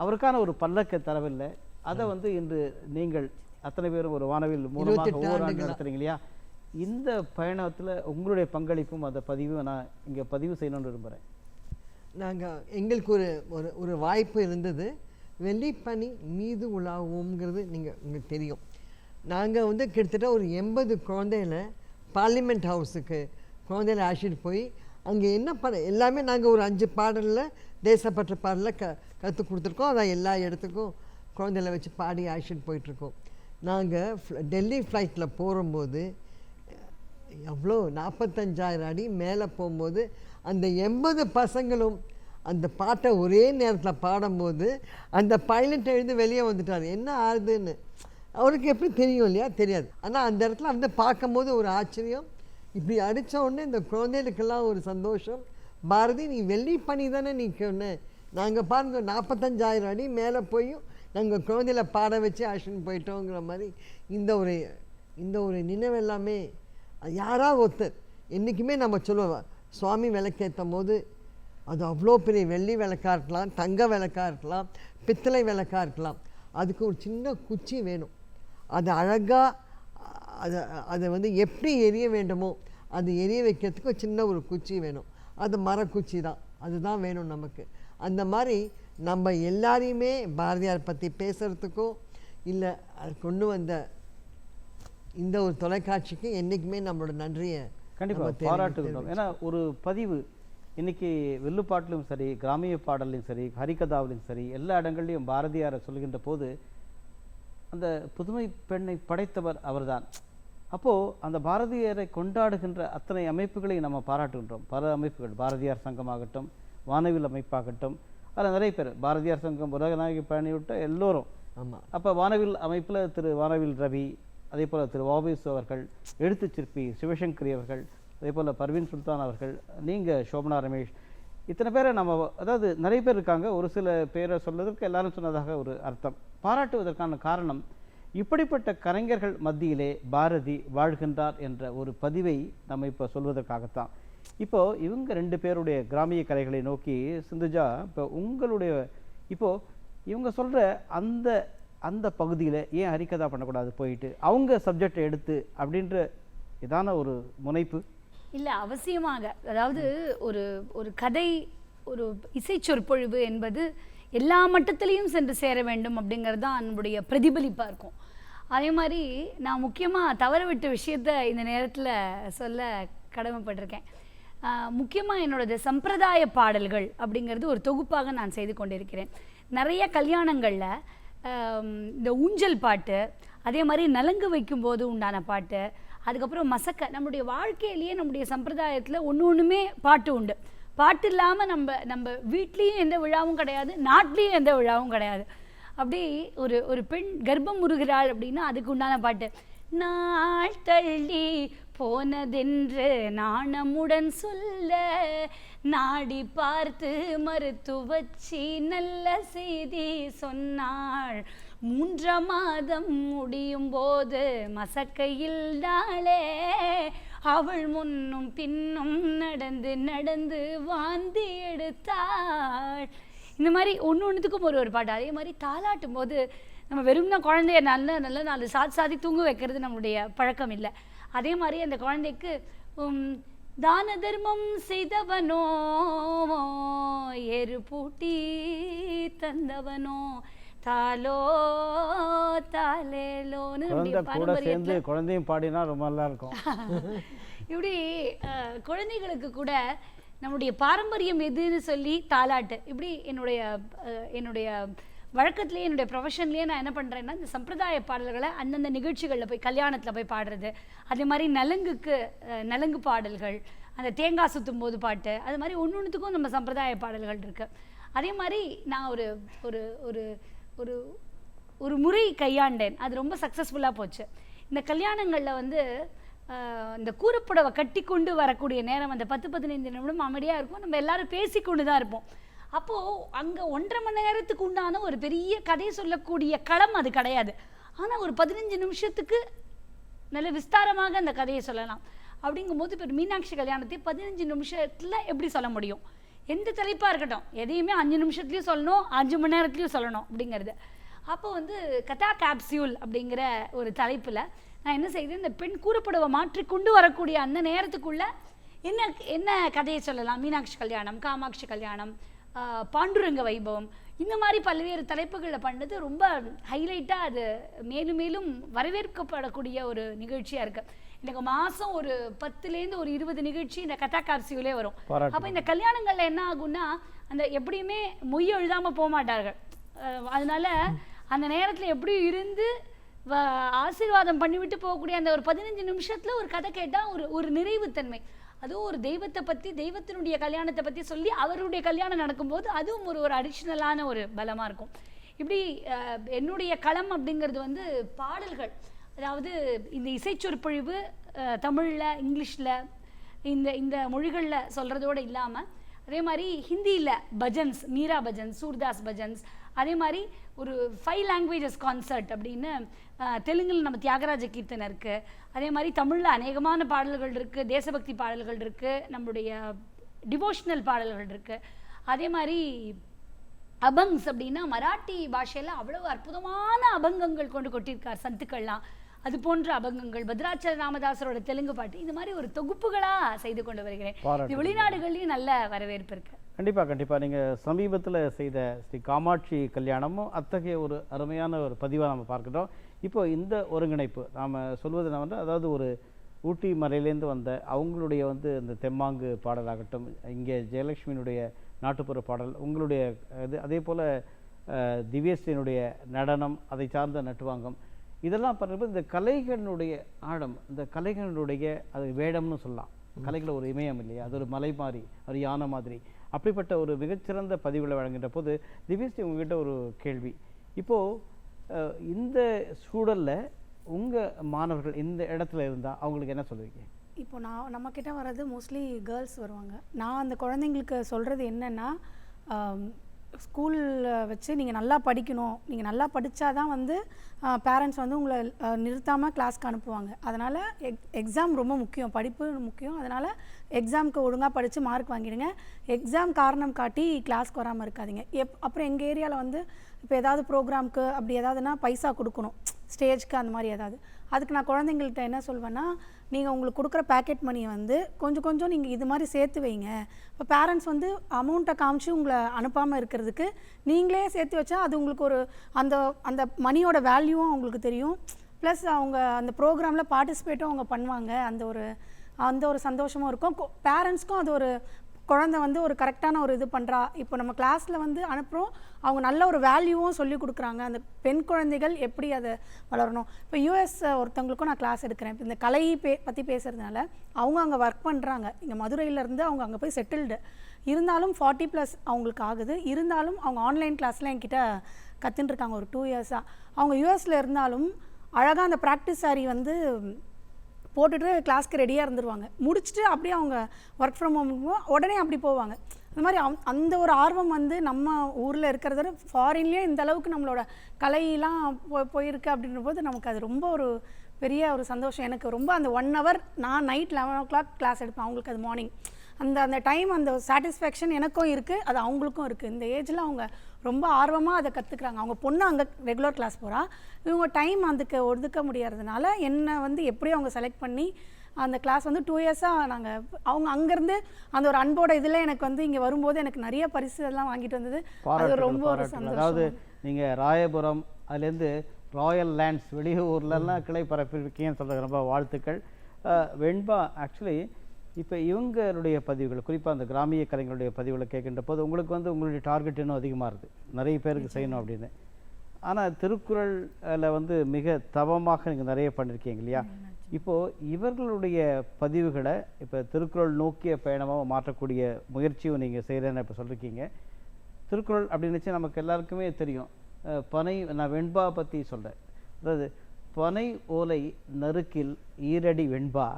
S1: அவருக்கான ஒரு பல்லக்கை தரவில்லை. அதை வந்து இன்று நீங்கள் அத்தனை பேரும் ஒரு வானவில் மூலமாக ஒவ்வொரு ஆண்டு நடத்துறீங்க இல்லையா? இந்த பயணத்தில் உங்களுடைய பங்களிப்பும் அந்த பதிவும் நான் இங்கே பதிவு செய்யணும்னு விரும்புகிறேன்.
S3: எங்களுக்கு ஒரு வாய்ப்பு இருந்தது. வெள்ளிப்பனி மீது உலாவோங்கிறது உங்களுக்கு தெரியும். நாங்கள் வந்து கிட்டத்தட்ட ஒரு 80 குழந்தைகளை பார்லிமெண்ட் ஹவுஸுக்கு குழந்தைகளை அழைச்சிட்டு போய் அங்கே என்ன எல்லாமே நாங்கள் ஒரு 5 பாடலில் தேசப்பற்ற பாடலில் கற்றுக் கொடுத்துருக்கோம். அதை எல்லா இடத்துக்கும் குழந்தைகளை வச்சு பாடி அழைச்சிட்டு போயிட்டுருக்கோம். நாங்கள் டெல்லி ஃப்ளைட்டில் போகும்போது எவ்வளோ 45,000 அடி மேலே போகும்போது அந்த 80 பசங்களும் அந்த பாட்டை ஒரே நேரத்தில் பாடும்போது அந்த பைலட் எழுந்து வெளியே வந்துட்டார். என்ன ஆகுதுன்னு அவருக்கு எப்படி தெரியும் இல்லையா? தெரியாது. ஆனால் அந்த இடத்துல வந்து பார்க்கும்போது ஒரு ஆச்சரியம். இப்படி அடித்த உடனே இந்த குழந்தைகளுக்கெல்லாம் ஒரு சந்தோஷம். பாரதி நீ வெள்ளி பனி தானே நீ நாங்கள் பாருங்க 45,000 அடி மேலே போயும் நாங்கள் குழந்தையில பாட வச்சு அழைச்சின்னு போயிட்டோங்கிற மாதிரி இந்த ஒரு நினைவு எல்லாமே யாராவது ஒருத்தர் என்றைக்குமே நம்ம சொல்லுவோம். சுவாமி விளக்கேற்றும் போது அது அவ்வளோ பெரிய வெள்ளி விளக்காக இருக்கலாம், தங்க விளக்காக இருக்கலாம், பித்தளை விளக்காக இருக்கலாம். அதுக்கு ஒரு சின்ன குச்சி வேணும். அது அழகாக அதை வந்து எப்படி எரிய வேண்டுமோ அது எரிய வைக்கிறதுக்கு ஒரு சின்ன ஒரு குச்சி வேணும். அது மரக்குச்சி தான், அதுதான் வேணும் நமக்கு. அந்த மாதிரி நம்ம எல்லாரையுமே பாரதியார் பற்றி பேசுகிறதுக்கோ இல்லை அது கொண்டு வந்த இந்த ஒரு தொலைக்காட்சிக்கு என்றைக்குமே நம்மளோட நன்றியை
S1: கண்டிப்பாக பாராட்டுகிறோம். ஏன்னா ஒரு பதிவு இன்றைக்கி வில்லுப்பாட்டிலும் சரி, கிராமிய பாடலையும் சரி, ஹரிகதாவிலும் சரி, எல்லா இடங்கள்லையும் பாரதியாரை சொல்கின்ற போது அந்த புதுமை பெண்ணை படைத்தவர் அவர்தான். அப்போது அந்த பாரதியாரை கொண்டாடுகின்ற அத்தனை அமைப்புகளையும் நம்ம பாராட்டுகின்றோம். பல அமைப்புகள், பாரதியார் சங்கமாகட்டும், வானவில் அமைப்பாகட்டும், அதில் நிறைய பேர் பாரதியார் சங்கம் உலகநாயகி பயணிவிட்ட எல்லோரும்.
S3: ஆமாம்.
S1: அப்போ வானவில் அமைப்பில் திரு வானவில் ரவி, அதே போல் திரு வாபேசு அவர்கள், எழுத்துச் சிற்பி சிவசங்கரி அவர்கள், அதே போல் பர்வீன் சுல்தான் அவர்கள், நீங்கள் சோபனா ரமேஷ், இத்தனை பேரை நம்ம அதாவது நிறைய பேர் இருக்காங்க, ஒரு சில பேரை சொல்வதற்கு எல்லாரும் சொன்னதாக ஒரு அர்த்தம். பாராட்டுவதற்கான காரணம், இப்படிப்பட்ட கலைஞர்கள் மத்தியிலே பாரதி வாழ்கின்றார் என்ற ஒரு பதிவை நம்ம இப்போ சொல்வதற்காகத்தான். இப்போ இவங்க 2 பேருடைய கிராமிய கலைகளை நோக்கி சிந்துஜா, இப்போ உங்களுடைய இப்போ இவங்க சொல்ற அந்த அந்த பகுதியில் ஏன் ஹரிகதா பண்ணக்கூடாது, போயிட்டு அவங்க சப்ஜெக்டை எடுத்து அப்படின்ற இதான ஒரு முனைப்பு?
S2: இல்லை, அவசியமாக. அதாவது ஒரு ஒரு கதை, ஒரு இசை சொற்பொழிவு என்பது எல்லா மட்டத்திலையும் சென்று சேர வேண்டும் அப்படிங்கிறது தான் நம்முடைய பிரதிபலிப்பாக இருக்கும். அதே மாதிரி நான் முக்கியமாக தவற விட்ட விஷயத்த இந்த நேரத்தில் சொல்ல கடமைப்பட்டிருக்கேன். முக்கியமாக என்னோடது சம்பிரதாய பாடல்கள் அப்படிங்கிறது ஒரு தொகுப்பாக நான் செய்து கொண்டிருக்கிறேன். நிறைய கல்யாணங்களில் இந்த ஊஞ்சல் பாட்டு, அதே மாதிரி நலங்கு வைக்கும்போது உண்டான பாட்டு, அதுக்கப்புறம் மசக்க, நம்முடைய வாழ்க்கையிலேயே நம்முடைய சம்பிரதாயத்தில் ஒன்றுமே பாட்டு உண்டு. பாட்டு இல்லாமல் நம்ம வீட்லேயும் எந்த விழாவும் கிடையாது, நாட்டிலையும் எந்த விழாவும் கிடையாது. அப்படி ஒரு பெண் கர்ப்பம் முறுகிறாள் அப்படின்னா அதுக்கு உண்டான பாட்டு, நாள் தள்ளி போனதென்று நாணமுடன் சொல்ல நாடி பார்த்து மருத்துவச்சி நல்ல செய்தி சொன்னாள், 3 மாதம் முடியும் போது மசக்கையில் நாளே அவள் முன்னும் பின்னும் நடந்து நடந்து வாந்தி எடுத்தாள். இந்த மாதிரி ஒன்றுத்துக்கும் ஒரு பாட்டு. அதே மாதிரி தாலாட்டும் போது நம்ம வெறும்னா குழந்தைய நல்ல 4 சாதி தூங்க வைக்கிறது நம்மளுடைய பழக்கம் இல்லை. அதே மாதிரி அந்த குழந்தைக்கு தான தர்மம் செய்தவனோ எரு பூட்டி தந்தவனோ தாலோ தாலேலோன்னு
S1: குழந்தையும் பாடினா ரொம்ப நல்லா இருக்கும்.
S2: இப்படி குழந்தைகளுக்கு கூட நம்முடைய பாரம்பரியம் எதுன்னு சொல்லி தாலாட்டு, இப்படி என்னுடைய வழக்கத்துலேயே என்னுடைய ப்ரொஃபஷன்லேயே நான் என்ன பண்ணுறேன்னா, இந்த சம்பிரதாய பாடல்களை அந்தந்த நிகழ்ச்சிகளில் போய் கல்யாணத்தில் போய் பாடுறது, அதே மாதிரி நலங்கு பாடல்கள், அந்த தேங்காய் சுற்றும் போது பாட்டு, அது மாதிரி ஒன்றுத்துக்கும் நம்ம சம்பிரதாய பாடல்கள் இருக்குது. அதே மாதிரி நான் ஒரு ஒரு ஒரு ஒரு ஒரு முறை கையாண்டேன், அது ரொம்ப சக்ஸஸ்ஃபுல்லாக போச்சு. இந்த கல்யாணங்களில் வந்து இந்த கூரப்புடவை கட்டி கொண்டு வரக்கூடிய நேரம் அந்த 10-15 நிமிடம் அமைதியாக இருக்கும், நம்ம எல்லாரும் பேசிக்கொண்டு தான் இருப்போம். அப்போது அங்கே 1.5 மணி நேரத்துக்கு உண்டான ஒரு பெரிய கதை சொல்லக்கூடிய களம் அது கிடையாது. ஆனால் ஒரு 15 நிமிஷத்துக்கு நல்ல விஸ்தாரமாக அந்த கதையை சொல்லலாம். அப்படிங்கும்போது இப்போ மீனாட்சி கல்யாணத்தை 15 நிமிஷத்தில் எப்படி சொல்ல முடியும்? எந்த தலைப்பாக இருக்கட்டும், எதையுமே 5 நிமிஷத்துலேயும் சொல்லணும், 5 மணி நேரத்துலையும் சொல்லணும் அப்படிங்கிறது. அப்போ வந்து கதா கேப்சியூல் அப்படிங்கிற ஒரு தலைப்பில் நான் என்ன செய்தேன், இந்த பெண் கூறப்படுவ மாற்றி கொண்டு வரக்கூடிய அந்த நேரத்துக்குள்ளே என்ன கதையை சொல்லலாம், மீனாட்சி கல்யாணம், காமாட்சி கல்யாணம், பாண்டுரங்க வைபவம், இந்த மாதிரி பல்வேறு தலைப்புகளில் பண்ணது ரொம்ப ஹைலைட்டாக அது மேலும் மேலும் வரவேற்கப்படக்கூடிய ஒரு நிகழ்ச்சியாக இருக்குது. எனக்கு மாதம் ஒரு 10லேருந்து ஒரு 20 நிகழ்ச்சி இந்த கதா காப்சியூலே வரும். அப்போ இந்த கல்யாணங்களில் என்ன ஆகும்னா, அந்த எப்படியுமே மொய் எழுதாமல் போக மாட்டார்கள். அதனால அந்த நேரத்தில் எப்படியும் இருந்து ஆசீர்வாதம் பண்ணிவிட்டு போகக்கூடிய அந்த ஒரு 15 நிமிஷத்தில் ஒரு கதை கேட்டால் ஒரு நிறைவுத்தன்மை, அதுவும் ஒரு தெய்வத்தை பற்றி, தெய்வத்தினுடைய கல்யாணத்தை பற்றி சொல்லி அவருடைய கல்யாணம் நடக்கும்போது அதுவும் ஒரு அடிஷ்னலான ஒரு பலமாக இருக்கும். இப்படி என்னுடைய களம் அப்படிங்கிறது வந்து பாடல்கள், அதாவது இந்த இசைச்சொற்பொழிவு தமிழில், இங்கிலீஷில், இந்த மொழிகளில் சொல்கிறதோடு இல்லாமல் அதே மாதிரி ஹிந்தியில் பஜன்ஸ், மீரா பஜன்ஸ், சூர்தாஸ் பஜன்ஸ், அதே மாதிரி ஒரு 5 லாங்குவேஜஸ் கான்சர்ட் அப்படின்னு தெலுங்கில் நம்ம தியாகராஜ கீர்த்தனை இருக்குது. அதே மாதிரி தமிழில் அநேகமான பாடல்கள் இருக்குது, தேசபக்தி பாடல்கள் இருக்குது, நம்மளுடைய டிவோஷனல் பாடல்கள் இருக்குது. அதே மாதிரி அபங்ஸ் அப்படின்னா மராட்டி பாஷையில் அவ்வளவு அற்புதமான அபங்கங்கள் கொண்டு கொட்டியிருக்கார் சந்துக்கள்லாம். அது போன்ற அபங்கங்கள், பத்ராச்சல ராமதாசரோட தெலுங்கு பாட்டு, இந்த மாதிரி ஒரு தொகுப்புகளாக செய்து கொண்டு வருகிறேன். இது வெளிநாடுகள்லையும் நல்ல வரவேற்பு இருக்குது.
S1: கண்டிப்பாக நீங்கள் சமீபத்தில் செய்த ஸ்ரீ காமாட்சி கல்யாணமும் அத்தகைய ஒரு அருமையான ஒரு பதிவாக நம்ம பார்க்குறோம். இப்போ இந்த ஒருங்கிணைப்பு நாம் சொல்வது என்ன வந்து, அதாவது ஒரு ஊட்டி மலையிலேருந்து வந்த அவங்களுடைய வந்து இந்த தெம்மாங்கு பாடலாகட்டும், இங்கே ஜெயலட்சுமியினுடைய நாட்டுப்புற பாடல், உங்களுடைய இது, அதே போல் திவ்யஸ்ரீனுடைய நடனம், அதை சார்ந்த நட்டுவாங்கம், இதெல்லாம் பார்க்கும்போது இந்த கலைகளுடைய ஆழம், இந்த கலைகளுடைய அது வேடம்னு சொல்லலாம். கலைகள் ஒரு இமயம் இல்லையா, அது ஒரு மலை மாதிரி, ஒரு யானை மாதிரி, அப்படிப்பட்ட ஒரு மிகச்சிறந்த பதிவுகளை வழங்குகின்ற போது திவ்யஸ்ரீ உங்ககிட்ட ஒரு கேள்வி. இப்போது இந்த சூழலில் உங்கள் மாணவர்கள் இந்த இடத்துல இருந்தால் அவங்களுக்கு என்ன சொல்லுவீங்க?
S4: இப்போ நம்மக்கிட்ட வர்றது மோஸ்ட்லி கேர்ள்ஸ் வருவாங்க. நான் அந்த குழந்தைங்களுக்கு சொல்கிறது என்னென்னா, ஸ்கூலில் வச்சு நீங்கள் நல்லா படிக்கணும், நீங்கள் நல்லா படித்தா தான் வந்து பேரண்ட்ஸ் வந்து உங்களை நிறுத்தாமல் கிளாஸ்க்கு அனுப்புவாங்க. அதனால் எக்ஸாம் ரொம்ப முக்கியம், படிப்பு முக்கியம். அதனால் எக்ஸாமுக்கு ஒழுங்காக படித்து மார்க் வாங்கிடுங்க. எக்ஸாம் காரணம் காட்டி கிளாஸ்க்கு வராமல் இருக்காதீங்க. அப்புறம் எங்கள் ஏரியாவில் வந்து இப்போ ஏதாவது ப்ரோக்ராமுக்கு அப்படி ஏதாவதுனா பைசா கொடுக்கணும், ஸ்டேஜ்க்கு அந்த மாதிரி ஏதாவது. அதுக்கு நான் குழந்தைங்கள்ட்ட என்ன சொல்வேன்னா, நீங்கள் உங்களுக்கு கொடுக்குற பேக்கெட் மணியை வந்து கொஞ்சம் கொஞ்சம் நீங்கள் இது மாதிரி சேர்த்து வைங்க. இப்போ பேரண்ட்ஸ் வந்து அமௌண்ட்டை காமிச்சு உங்களை அனுப்பாமல் இருக்கிறதுக்கு நீங்களே சேர்த்து வச்சா அது உங்களுக்கு ஒரு அந்த அந்த மணியோட வேல்யூவும் அவங்களுக்கு தெரியும். ப்ளஸ் அவங்க அந்த ப்ரோக்ராமில் பார்ட்டிசிபேட்டும் அவங்க பண்ணுவாங்க. அந்த ஒரு சந்தோஷமும் இருக்கும். பேரண்ட்ஸ்க்கும் அது ஒரு குழந்தை வந்து ஒரு கரெக்டான ஒரு இது பண்ணுறா. இப்போ நம்ம கிளாஸில் வந்து அனுப்புகிறோம், அவங்க நல்ல ஒரு வேல்யூவும் சொல்லி கொடுக்குறாங்க. அந்த பெண் குழந்தைகள் எப்படி அதை வளரணும். இப்போ யூஎஸ் ஒருத்தவங்களுக்கும் நான் கிளாஸ் எடுக்கிறேன். இப்போ இந்த கலை பற்றி பேசுகிறதுனால அவங்க அங்கே ஒர்க் பண்ணுறாங்க. இங்கே மதுரையிலேருந்து அவங்க அங்கே போய் செட்டில்டு இருந்தாலும் 40+ அவங்களுக்கு ஆகுது. இருந்தாலும் அவங்க ஆன்லைன் கிளாஸில் என்கிட்ட கற்றுட்டுருக்காங்க ஒரு 2 இயர்ஸாக. அவங்க யூஎஸில் இருந்தாலும் அழகாக அந்த ப்ராக்டிஸ் சாரி வந்து போட்டுட்டு கிளாஸ்க்கு ரெடியாக இருந்துருவாங்க. முடிச்சுட்டு அப்படியே அவங்க ஒர்க் ஃப்ரம் ஹோம் உடனே அப்படி போவாங்க. இந்த மாதிரி அந்த ஒரு ஆர்வம் வந்து நம்ம ஊரில் இருக்கிறத ஃபாரின்லேயே இந்த அளவுக்கு நம்மளோட கலையெல்லாம் போயிருக்கு அப்படின்ற போது நமக்கு அது ரொம்ப ஒரு பெரிய ஒரு சந்தோஷம். எனக்கு ரொம்ப அந்த 1 hour நான் நைட் 11 o'clock கிளாஸ் எடுப்பேன், அவங்களுக்கு அது மார்னிங். அந்த டைம் அந்த சாட்டிஸ்ஃபேக்ஷன் எனக்கும் இருக்குது, அது அவங்களுக்கும் இருக்குது. இந்த ஏஜில் அவங்க ரொம்ப ஆர்வமாக அதை கற்றுக்குறாங்க. அவங்க பொண்ணு அங்கே ரெகுலர் கிளாஸ் போகிறா, இவங்க டைம் அதுக்கு ஒதுக்க முடியறதுனால என்னை வந்து எப்படியும் அவங்க செலக்ட் பண்ணி அந்த கிளாஸ் வந்து 2 இயர்ஸாக நாங்கள் அவங்க அங்கேருந்து அந்த ஒரு அன்போட இதில் எனக்கு வந்து இங்கே வரும்போது எனக்கு நிறைய பரிசு எல்லாம் வாங்கிட்டு வந்தது. அது ரொம்ப ஒரு சந்தோஷம்.
S1: அதாவது நீங்கள் ராயபுரம் அதுலேருந்து ராயல் லேண்ட்ஸ் வெளியூர்லலாம் கிளை பரப்பிருக்கீங்கன்னு சொல்கிறது ரொம்ப வாழ்த்துக்கள். வெண்பா, ஆக்சுவலி இப்போ இவங்களுடைய பதிவுகள், குறிப்பாக அந்த கிராமிய கலைஞருடைய பதிவுகளை கேட்கின்ற போது உங்களுக்கு வந்து உங்களுடைய டார்கெட் இன்னும் அதிகமாக இருக்குது, நிறைய பேருக்கு செய்யணும் அப்படின்னு. ஆனால் திருக்குறளில் வந்து மிக தவமாக நீங்கள் நிறைய பண்ணியிருக்கீங்க இல்லையா? இப்போது இவர்களுடைய பதிவுகளை இப்போ திருக்குறள் நோக்கிய பயணமாக மாற்றக்கூடிய முயற்சியும் நீங்கள் செய்கிறேன்னு இப்போ சொல்லியிருக்கீங்க. திருக்குறள் அப்படின்னு நமக்கு எல்லாருக்குமே தெரியும். பனை, நான் வெண்பா பற்றி சொல்கிறேன். அதாவது பனை ஓலை நறுக்கில் ஈரடி வெண்பா,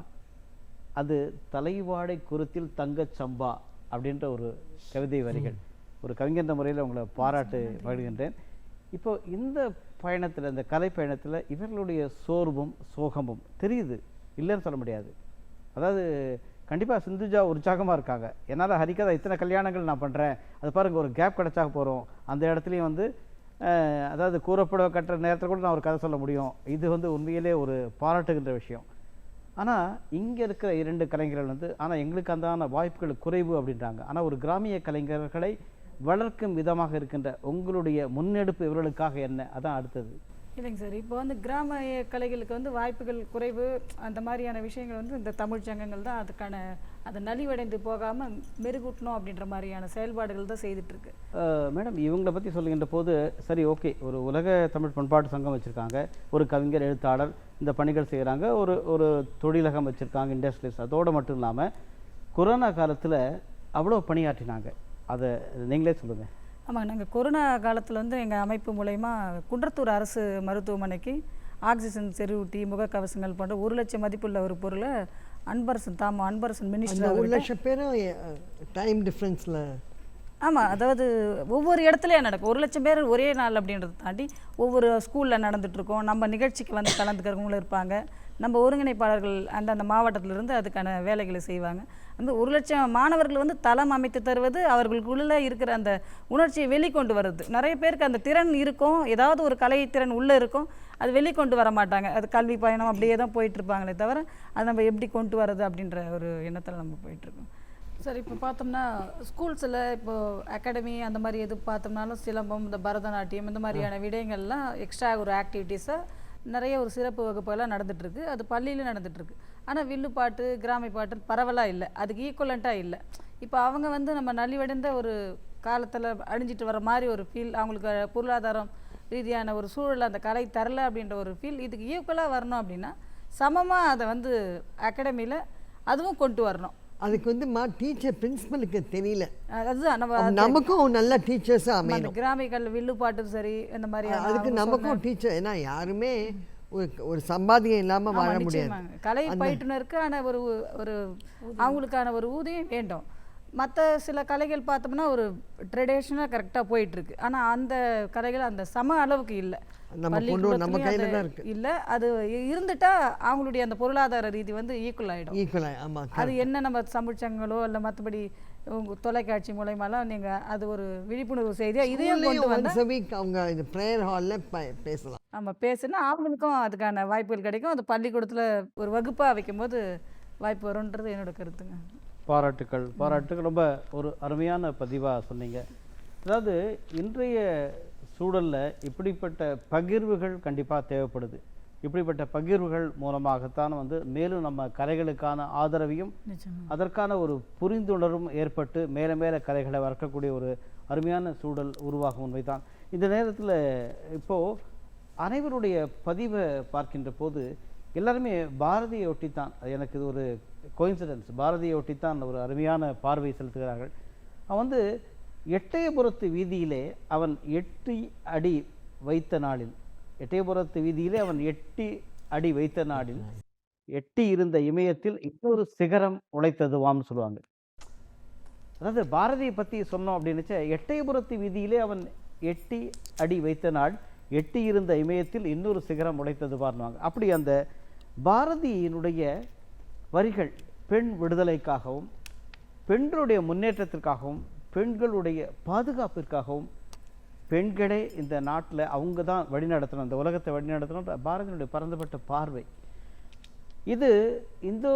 S1: அது தலைவாடை குருத்தில் தங்கச் சம்பா அப்படின்ற ஒரு கவிதை வரிகள். ஒரு கவிஞர் முறையில் உங்களை பாராட்டு வழங்குகின்றேன். இப்போ இந்த பயணத்தில், இந்த கலை பயணத்தில் இவர்களுடைய சோர்வும் சோகமும் தெரியுது, இல்லைன்னு சொல்ல முடியாது. அதாவது கண்டிப்பாக சிந்துஜா உற்சாகமாக இருக்காங்க. என்னால் ஹரிகதா இத்தனை கல்யாணங்கள் நான் பண்ணுறேன், அது பாருங்கள் ஒரு கேப் கிடச்சா போகிறோம், அந்த இடத்துலையும் வந்து அதாவது கூறப்பட கட்டுற நேரத்தில் கூட நான் ஒரு கதை சொல்ல முடியும். இது வந்து உண்மையிலே ஒரு பாராட்டுகின்ற விஷயம். ஆனால் இங்கே இருக்கிற 2 கலைஞர்கள் வந்து ஆனால் எங்களுக்கு அந்த வாய்ப்புகள் குறைவு அப்படின்றாங்க. ஆனால் ஒரு கிராமிய கலைஞர்களை வளர்க்கும் விதமாக இருக்கின்ற உங்களுடைய முன்னெடுப்பு இவர்களுக்காக என்ன? அதான் அடுத்தது.
S5: இல்லைங்க சார், இப்போ வந்து கிராமிய கலைகளுக்கு வந்து வாய்ப்புகள் குறைவு, அந்த மாதிரியான விஷயங்கள் வந்து இந்த தமிழ் சங்கங்கள் தான் அதுக்கான அதை நலிவடைந்து போகாமல் மெருகூட்டணும் அப்படின்ற மாதிரியான செயல்பாடுகள் தான் செய்துட்ருக்கு.
S1: மேடம், இவங்களை பற்றி சொல்லுகின்ற போது சரி, ஓகே, ஒரு உலக தமிழ் பண்பாட்டு சங்கம் வச்சுருக்காங்க, ஒரு கவிஞர் எழுத்தாளர் இந்த பணிகள் செய்கிறாங்க, ஒரு தொழிலகம் வச்சுருக்காங்க, இண்டஸ்ட்ரீஸ். அதோடு மட்டும் இல்லாமல் கொரோனா காலத்தில் அவ்வளோ பணியாற்றினாங்க, அதை நீங்களே சொல்லுங்கள்.
S5: ஆமாங்க, நாங்கள் கொரோனா காலத்தில் வந்து எங்கள் அமைப்பு மூலயமா குன்றத்தூர் அரசு மருத்துவமனைக்கு ஆக்சிஜன் செறிவூட்டி முகக்கவசங்கள் போன்ற 1 லட்சம் மதிப்புள்ள ஒரு பொருளை அன்பரசன் மினிஸ்டர்
S3: 1 லட்சம் பேரும் டைம் டிஃப்ரென்ஸில்.
S5: ஆமாம், அதாவது ஒவ்வொரு இடத்துலையும் நடக்கும். 1 லட்சம் பேர் ஒரே நாள் அப்படின்றத தாண்டி ஒவ்வொரு ஸ்கூலில் நடந்துகிட்ருக்கோம். நம்ம நிகழ்ச்சிக்கு வந்து கலந்துக்கிறவங்களும் இருப்பாங்க. நம்ம ஒருங்கிணைப்பாளர்கள் அந்தந்த மாவட்டத்திலிருந்து அதுக்கான வேலைகளை செய்வாங்க. அந்த 1 லட்சம் மாணவர்கள் வந்து தளம் அமைத்து தருவது அவர்களுக்குள்ளே இருக்கிற அந்த உணர்ச்சியை வெளிக்கொண்டு வருது. நிறைய பேருக்கு அந்த திறன் இருக்கும், ஏதாவது ஒரு கலை திறன் உள்ளே இருக்கும், அது வெளிக்கொண்டு வர மாட்டாங்க. அது கல்வி பயணம் அப்படியே தான் போயிட்டுருப்பாங்களே தவிர அது நம்ம எப்படி கொண்டு வர்றது அப்படின்ற ஒரு எண்ணத்தில் நம்ம போயிட்டுருக்கோம். சார், இப்போ பார்த்தோம்னா ஸ்கூல்ஸில் இப்போது அகாடமி அந்த மாதிரி எது பார்த்தோம்னாலும் சிலம்பம், இந்த பரதநாட்டியம், இந்த மாதிரியான விடயங்கள்லாம் எக்ஸ்ட்ரா ஒரு ஆக்டிவிட்டீஸாக நிறைய ஒரு சிறப்பு வகுப்பெல்லாம் நடந்துகிட்ருக்கு. அது பள்ளியில் நடந்துகிட்ருக்கு. ஆனால் வில்லுப்பாட்டு, கிராமி பாட்டு பரவலாக இல்லை, அதுக்கு ஈக்குவலண்ட்டாக இல்லை. இப்போ அவங்க வந்து நம்ம நலிவடைந்த ஒரு காலத்தில் அழிஞ்சிட்டு வர மாதிரி ஒரு ஃபீல், அவங்களுக்கு பொருளாதாரம் ரீதியான ஒரு சூழல் அந்த கலை தரல அப்படின்ற ஒரு ஃபீல். இதுக்கு ஈக்குவலாக வரணும் அப்படின்னா சமமாக அதை வந்து அகாடமியில் அதுவும் கொண்டு வரணும்.
S3: அதுக்கு வந்து டீச்சர் பிரின்சிபலுக்கு தெரியல,
S5: அதுதான் நம்ம
S3: நமக்கும் நல்ல டீச்சர்ஸாக அமையணும்.
S5: கிராமிகள் வில்லுப்பாட்டும் சரி, இந்த மாதிரி
S3: அதுக்கு நமக்கும் டீச்சர், ஏன்னா யாருமே ஒரு சம்பாதியம் இல்லாமல் வாழ
S5: ஆமா,
S3: முடியாது.
S5: நிச்சயமாங்க. கலை பயிற்றுனருக்கான ஒரு ஒரு அவங்களுக்கான ஒரு ஊதியம் வேண்டும். மற்ற சில கலைகள் பார்த்தோம்னா ஒரு ட்ரெடிஷ்னலாக கரெக்டாக போயிட்டுருக்கு. ஆனால் அந்த கலைகள் அந்த சம அளவுக்கு இல்லை.
S3: நம்ம கொண்டு நம்ம கையில் தான் இருக்குது.
S5: இல்லை, அது இருந்துட்டா அவங்களுடைய அந்த பொருளாதார ரீதி வந்து ஈக்குவல் ஆகிடும்.
S3: ஈக்குவலாக, ஆமாம்.
S5: அது என்ன நம்ம சமைச்சங்களோ இல்லை மற்றபடி உங்கள் தொலைக்காட்சி மூலயமாலாம் நீங்கள் அது ஒரு விழிப்புணர்வு செய்தியாக இதையும் கொண்டு வந்து
S3: வீக் அவங்க இது ப்ரேயர் ஹாலில் பேசலாம்.
S5: நம்ம பேசுனா அவங்களுக்கும் அதுக்கான வாய்ப்புகள் கிடைக்கும். அது பள்ளிக்கூடத்தில் ஒரு வகுப்பாக வைக்கும்போது வாய்ப்பு வரும்ன்றது என்னோட கருத்துங்க.
S1: பாராட்டுக்கள், பாராட்டுக்கள். ரொம்ப ஒரு அருமையான பதிவாக சொன்னீங்க. அதாவது இன்றைய சூழலில் இப்படிப்பட்ட பகிர்வுகள் கண்டிப்பாக தேவைப்படுது. இப்படிப்பட்ட பகிர்வுகள் மூலமாகத்தான் வந்து மேலும் நம்ம கலைகளுக்கான ஆதரவையும் அதற்கான ஒரு புரிந்துணர்வும் ஏற்பட்டு மேலே மேலே கலைகளை வளர்க்கக்கூடிய ஒரு அருமையான சூழல் உருவாகும் உண்மைதான். இந்த நேரத்தில் இப்போது அனைவருடைய பதிவை பார்க்கின்ற போது எல்லாருமே பாரதியை ஒட்டித்தான், எனக்கு இது ஒரு கோயின்சிடன்ஸ், பாரதியை ஒட்டித்தான் ஒரு அருமையான பார்வை செலுத்துகிறார்கள். அவன் வந்து எட்டயபுரத்து வீதியிலே அவன் 8 அடி வைத்த நாளில், எட்டயபுரத்து வீதியிலே அவன் 8 அடி வைத்த நாளில் எட்டி இருந்த இமயத்தில் இன்னொரு சிகரம் உழைத்ததுவாம்னு சொல்லுவாங்க. அதாவது பாரதியை பற்றி சொன்னோம் அப்படின்னு எட்டயபுரத்து வீதியிலே அவன் 8 அடி வைத்த நாள் எட்டி இருந்த இமயத்தில் இன்னொரு சிகரம் உழைத்தது பாருவாங்க. அப்படி அந்த பாரதியினுடைய வரிகள் பெண் விடுதலைக்காகவும் பெண்களுடைய முன்னேற்றத்திற்காகவும் பெண்களுடைய பாதுகாப்பிற்காகவும் பெண்களே இந்த நாட்டில் அவங்க தான் வழிநடத்தணும், இந்த உலகத்தை வழிநடத்தணும் பாரதியினுடைய பரந்துபட்ட பார்வை. இது இந்தோ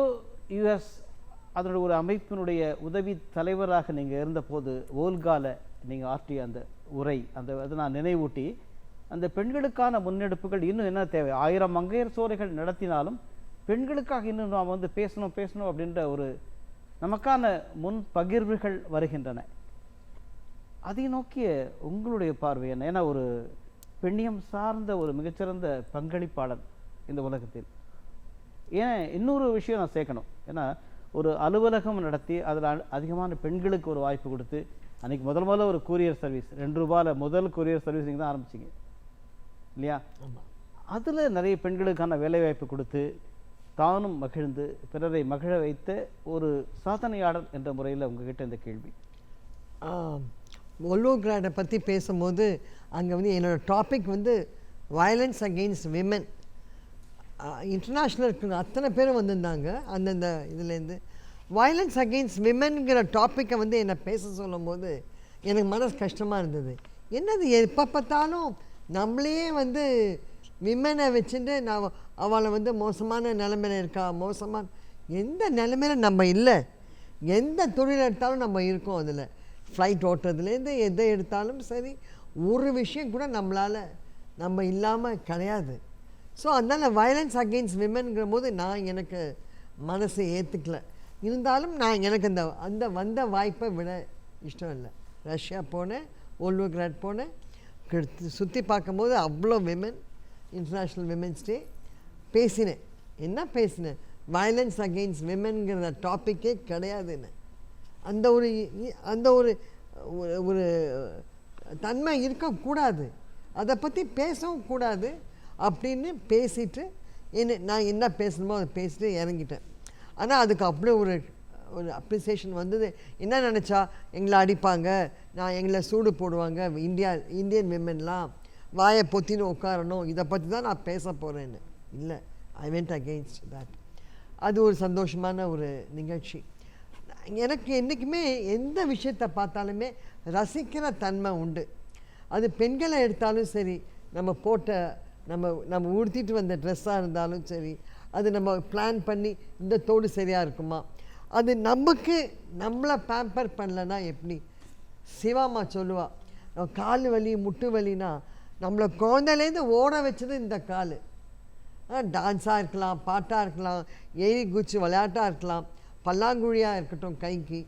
S1: யுஎஸ் அதனுடைய ஒரு அமைப்பினுடைய உதவி தலைவராக நீங்கள் இருந்தபோது ஓல்கால நீங்கள் ஆற்றிய அந்த உரை, அந்த அதை நான் நினைவூட்டி, அந்த பெண்களுக்கான முன்னெடுப்புகள் இன்னும் என்ன தேவை, 1000 மங்கையர் சோலைகள் நடத்தினாலும் பெண்களுக்காக இன்னும் நாம் வந்து பேசணும் அப்படின்ற ஒரு நமக்கான முன் பகிர்வுகள் வருகின்றன. அதை நோக்கிய உங்களுடைய பார்வை என்ன? ஏன்னா ஒரு பெண்ணியம் சார்ந்த ஒரு மிகச்சிறந்த பங்களிப்பாளர் இந்த உலகத்தில். ஏன் இன்னொரு விஷயம் நான் சேர்க்கணும், ஏன்னா ஒரு அலுவலகம் நடத்தி அதில் அதிகமான பெண்களுக்கு ஒரு வாய்ப்பு கொடுத்து, அன்றைக்கி முதல்ல ஒரு கூரியர் சர்வீஸ் 2 ரூபாயில் முதல் கூரியர் சர்வீஸ் நீங்கள் தான் ஆரம்பிச்சிங்க இல்லையா? அதில் நிறைய பெண்களுக்கான வேலைவாய்ப்பு கொடுத்து தானும் மகிழ்ந்து பிறரை மகிழ வைத்த ஒரு சாதனையாளர் என்ற முறையில் உங்ககிட்ட இந்த கேள்வி.
S3: ஒல்லோகிராடை பற்றி பேசும்போது அங்கே வந்து என்னோடய டாபிக் வந்து வயலன்ஸ் அகெயின்ஸ்ட் விமன். இன்டர்நேஷ்னல் அத்தனை பேரும் வந்திருந்தாங்க அந்தந்த இதுலேருந்து. வயலன்ஸ் அகெயின்ஸ்ட் விமன்கிற டாப்பிக்கை வந்து என்னை பேச சொல்லும் போது எனக்கு மனசு கஷ்டமாக இருந்தது. என்னது எப்போ பார்த்தாலும் நம்மளையே வந்து விமனை வச்சுட்டு நான் அவளை வந்து மோசமான நிலைமையில் இருக்கா, மோசமான எந்த நிலைமையில் நம்ம இல்லை. எந்த தொழில் எடுத்தாலும் நம்ம இருக்கோம். அதில் ஃப்ளைட் ஓட்டுறதுலேருந்து எதை எடுத்தாலும் சரி, ஒரு விஷயம் கூட நம்மளால் நம்ம இல்லாமல் கிடையாது. ஸோ அதனால் வயலன்ஸ் அகெயின்ஸ்ட் விமன்கிற போது நான் எனக்கு மனசை ஏற்றுக்கல. இருந்தாலும் நான் எனக்கு அந்த வந்த வாய்ப்பை விட இஷ்டம் இல்லை. ரஷ்யா போனேன், ஓல்வோகிராட் போனேன், சுற்றி பார்க்கும்போது அவ்வளோ விமன், இன்டர்நேஷ்னல் விமென்ஸ் டே பேசினேன். என்ன பேசினேன்? வயலன்ஸ் அகெயின்ஸ்ட் விமென்கிற டாப்பிக்கே கிடையாதுன்னு. அந்த ஒரு ஒரு தன்மை இருக்கக்கூடாது, அதை பற்றி பேசவும் கூடாது அப்படின்னு பேசிட்டு நான் என்ன பேசணுமோ அதை பேசிட்டு இறங்கிட்டேன். ஆனால் அதுக்கு அப்படியே ஒரு அப்ரிசியேஷன் வந்தது. என்ன நினச்சா எங்களை அடிப்பாங்க, எங்களை சூடு போடுவாங்க, இந்தியன் விமென்லாம் வாயை பொத்தின்னு உட்காரணும், இதை பற்றி தான் நான் பேச போகிறேன்னு இல்லை. I went against that. அது ஒரு சந்தோஷமான ஒரு நிகழ்ச்சி. எனக்கு என்றைக்குமே எந்த விஷயத்தை பார்த்தாலுமே ரசிக்கிற தன்மை உண்டு. அது பெண்களை எடுத்தாலும் சரி, நம்ம போட்ட நம்ம உடுத்திட்டு வந்த ட்ரெஸ்ஸாக இருந்தாலும் சரி, அது நம்ம பிளான் பண்ணி இந்த தோடு சரியாக இருக்குமா, அது நமக்கு நம்மளை பேம்பர் பண்ணலன்னா எப்படி? சிவாமா சொல்லுவா, கால் வலி முட்டு வலினா நம்மளை குழந்தையிலேருந்து ஓட வச்சது இந்த கால். டான்ஸாக இருக்கலாம், பாட்டாக இருக்கலாம், ஏறி குச்சி விளையாட்டாக இருக்கலாம், பல்லாங்குழியாக இருக்கட்டும் கைக்கு,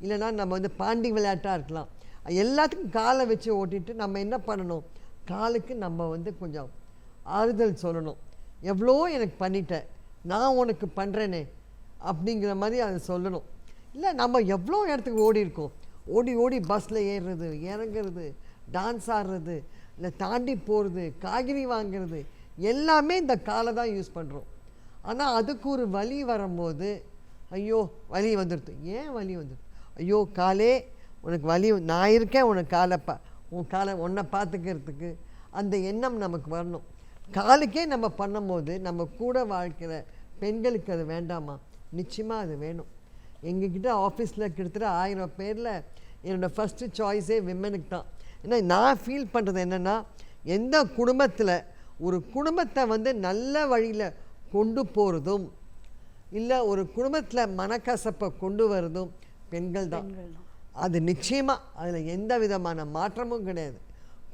S3: இல்லைனா நம்ம வந்து பாண்டி விளையாட்டாக இருக்கலாம், எல்லாத்துக்கும் காலை வச்சு ஓட்டிட்டு நம்ம என்ன பண்ணணும்? காலுக்கு நம்ம வந்து கொஞ்சம் ஆறுதல் சொல்லணும். எவ்வளோ எனக்கு பண்ணிட்டேன், நான் உனக்கு பண்ணுறேனே அப்படிங்கிற மாதிரி அதை சொல்லணும். இல்லை நம்ம எவ்வளோ இடத்துக்கு ஓடி இருக்கோம், ஓடி பஸ்ஸில் ஏறுறது, இறங்குறது, டான்ஸ் ஆடுறது, இல்லை தாண்டி போகிறது, காய்கறி வாங்கிறது, எல்லாமே இந்த காலை தான் யூஸ் பண்ணுறோம். ஆனால் அதுக்கு ஒரு வலி வரும்போது ஐயோ வலி வந்துடுது. ஏன் வலி வந்துடுது? ஐயோ காலே உனக்கு வலி, நான் இருக்கேன் உனக்கு உன் காலை உன்னை பார்த்துக்கிறதுக்கு அந்த எண்ணம் நமக்கு வரணும். காலுக்கே நம்ம பண்ணும்போது நம்ம கூட வாழ்க்கிற பெண்களுக்கு அது வேண்டாமா? நிச்சயமாக அது வேணும். எங்ககிட்ட ஆஃபீஸில் கிட்டத்தட்ட 1000 பேரில் என்னோடய ஃபஸ்ட்டு சாய்ஸே விமனுக்கு தான். ஏன்னா நான் ஃபீல் பண்ணுறது என்னென்னா, எந்த குடும்பத்தில் ஒரு குடும்பத்தை வந்து நல்ல வழியில் கொண்டு போகிறதும் இல்லை ஒரு குடும்பத்தில் மனக்கசப்பை கொண்டு வரதும் பெண்கள் தான். அது நிச்சயமாக அதில் எந்த விதமான மாற்றமும் கிடையாது.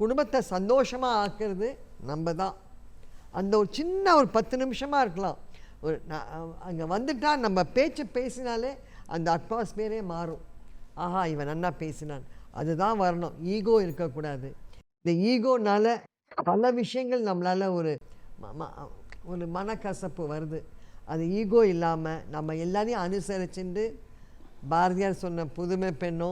S3: குடும்பத்தை சந்தோஷமாக ஆக்குறது நம்ம தான். அந்த ஒரு சின்ன ஒரு 10 நிமிஷமாக இருக்கலாம், ஒரு அங்கே வந்துட்டால் நம்ம பேச்சு பேசினாலே அந்த அட்மாஸ்பியரே மாறும். ஆஹா இவன் நன்னா பேசினான், அதுதான் வரணும். ஈகோ இருக்கக்கூடாது. இந்த ஈகோனால் பல விஷயங்கள் நம்மளால் ஒரு மனக்கசப்பு வருது. அது ஈகோ இல்லாமல் நம்ம எல்லாரையும் அனுசரிச்சுட்டு பாரதியார் சொன்ன புதுமை பெண்ணோ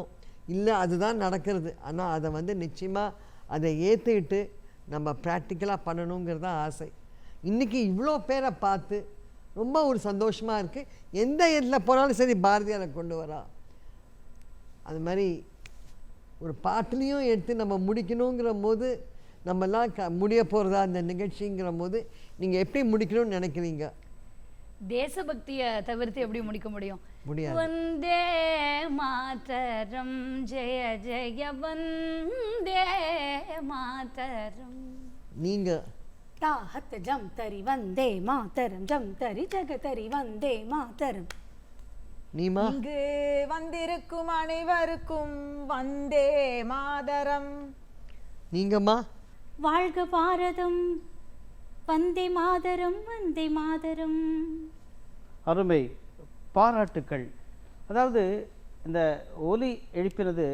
S3: இல்லை அதுதான் நடக்கிறது. ஆனால் அதை வந்து நிச்சயமாக அதை ஏற்றுக்கிட்டு நம்ம ப்ராக்டிக்கலாக பண்ணணுங்கிறது தான் ஆசை. இன்றைக்கி இவ்வளோ பேரை பார்த்து ரொம்ப ஒரு சந்தோஷமாக இருக்குது. எந்த இடத்துல போனாலும் சரி பாரதியாரை கொண்டு வரா. அது மாதிரி ஒரு பாட்டுலேயும் எடுத்து நம்ம முடிக்கணுங்கிற போது நம்மெல்லாம் முடிய போகிறதா அந்த நிகழ்ச்சிங்கிற போது நீங்கள் எப்படி முடிக்கணும்னு நினைக்கிறீங்க?
S2: தேசபக்தியை தவிர்த்து எப்படி முடிக்க முடியும்?
S3: முடியாது.
S2: வந்தே மாதரம் ஜெய ஜெய வந்தே மாதரம்.
S3: நீங்கள்
S4: தாஹத் ஜம் தரி வந்தே மாதரம் ஜம் தரி ஜகதரி வந்தே மாதரம்.
S3: நீமா?
S6: இங்கு வந்திருக்கும் அனைவருக்கும் வந்தே மாதரம்.
S3: நீங்கம்மா?
S7: வாழ்க பாரதம், வந்தே மாதரம், வந்தே மாதரம்.
S1: அருமை, பாராட்டுக்கள். அதாவது இந்த ஒலி எழுப்பினது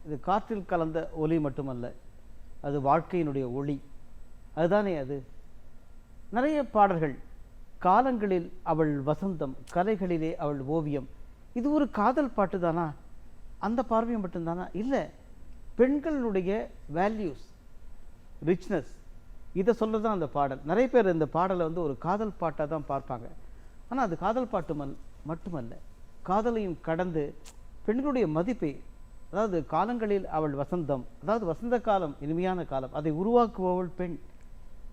S1: இது காற்றில் கலந்த ஒலி மட்டுமல்ல, அது வாழ்க்கையினுடைய ஒளி. அதுதானே அது. நிறைய பாடல்கள், காலங்களில் அவள் வசந்தம், கலைகளிலே அவள் ஓவியம், இது ஒரு காதல் பாட்டு தானா? அந்த பார்வையை மட்டும்தானா? இல்லை, பெண்களுடைய வேல்யூஸ், ரிச்னஸ், இதை சொல்ல தான் அந்த பாடல். நிறைய பேர் இந்த பாடலை வந்து ஒரு காதல் பாட்டாக தான் பார்ப்பாங்க. ஆனால் அது காதல் பாட்டு மட்டுமல்ல, காதலையும் கடந்து பெண்களுடைய மதிப்பை, அதாவது காலங்களில் அவள் வசந்தம், அதாவது வசந்த காலம், இனிமையான காலம், அதை உருவாக்குபவள் பெண்.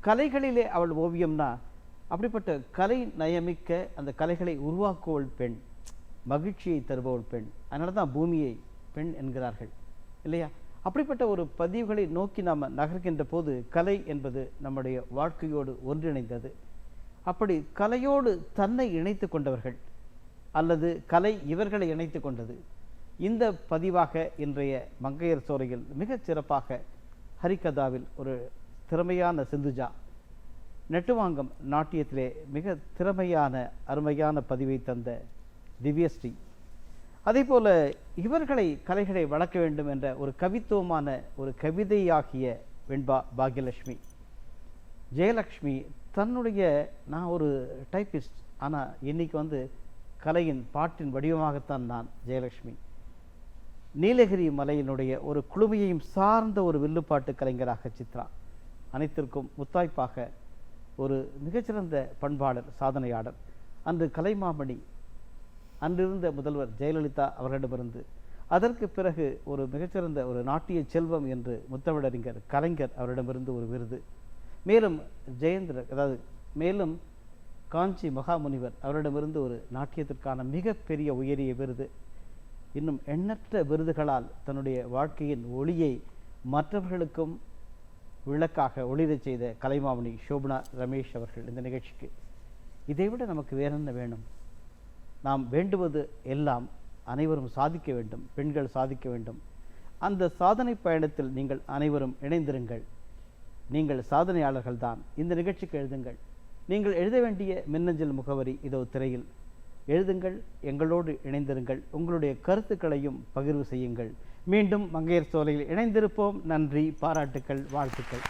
S1: கலைகளிலே அவள் ஓவியம்னா அப்படிப்பட்ட கலை நயமிக்க அந்த கலைகளை உருவாக்குவள் பெண், மகிழ்ச்சியை தருபவள் பெண். அதனால தான் பூமியை பெண் என்கிறார்கள் இல்லையா? அப்படிப்பட்ட ஒரு பதிவுகளை நோக்கி நாம் நகர்கின்ற போது கலை என்பது நம்முடைய வாழ்க்கையோடு ஒன்றிணைந்தது. அப்படி கலையோடு தன்னை இணைத்து கொண்டவர்கள் அல்லது கலை இவர்களை இணைத்து கொண்டது. இந்த பதிவாக இன்றைய மங்கையர் சோலையில் மிகச் சிறப்பாக ஹரிகதாவில் ஒரு திறமையான சிந்துஜா, நெட்டுவாங்கம் நாட்டியத்திலே மிக திறமையான அருமையான பதிவை தந்த திவ்யஸ்ரீ, அதே போல இவர்களை கலைகளை வளர்க்க வேண்டும் என்ற ஒரு கவித்துவமான ஒரு கவிதையாகிய வெண்பா பாக்யலட்சுமி, ஜெயலக்ஷ்மி தன்னுடைய, நான் ஒரு டைப்பிஸ்ட், ஆனால் இன்னைக்கு வந்து கலையின் பாட்டின் வடிவமாகத்தான் நான் ஜெயலக்ஷ்மி. நீலகிரி மலையினுடைய ஒரு குழுமையையும் சார்ந்த ஒரு வில்லுப்பாட்டு கலைஞராக சித்ரா. அனைத்திற்கும் முத்தாய்ப்பாக ஒரு மிகச்சிறந்த பண்பாளர், சாதனையாளர். அன்று கலைமாமணி, அன்றிருந்த முதல்வர் ஜெயலலிதா அவர்களிடமிருந்து, அதற்கு பிறகு ஒரு மிகச்சிறந்த ஒரு நாட்டிய செல்வம் என்று முத்தமிழறிஞர் கலைஞர் அவரிடமிருந்து ஒரு விருது, மேலும் ஜெயேந்திரர், அதாவது மேலும் காஞ்சி மகாமுனிவர் அவரிடமிருந்து ஒரு நாட்டியத்திற்கான மிகப்பெரிய உயரிய விருது, இன்னும் எண்ணற்ற விருதுகளால் தன்னுடைய வாழ்க்கையின் ஒளியை மற்றவர்களுக்கும் விளக்காக ஒளிரச் செய்த கலைமாமணி சோபனா ரமேஷ் அவர்கள் இந்த நிகழ்ச்சிக்கு. இதைவிட நமக்கு வேற என்ன வேணும்? நாம் வேண்டுவது எல்லாம் அனைவரும் சாதிக்க வேண்டும், பெண்கள் சாதிக்க வேண்டும். அந்த சாதனை பயணத்தில் நீங்கள் அனைவரும் இணைந்திருங்கள். நீங்கள் சாதனையாளர்கள் தான். இந்த நிகழ்ச்சிக்கு எழுதுங்கள். நீங்கள் எழுத வேண்டிய மின்னஞ்சல் முகவரி இதோ திரையில். எழுதுங்கள், எங்களோடு இணைந்திருங்கள், உங்களுடைய கருத்துக்களையும் பகிர்வு செய்யுங்கள். மீண்டும் மங்கையர் சோலையில் இணைந்திருப்போம். நன்றி, பாராட்டுக்கள், வாழ்த்துக்கள்.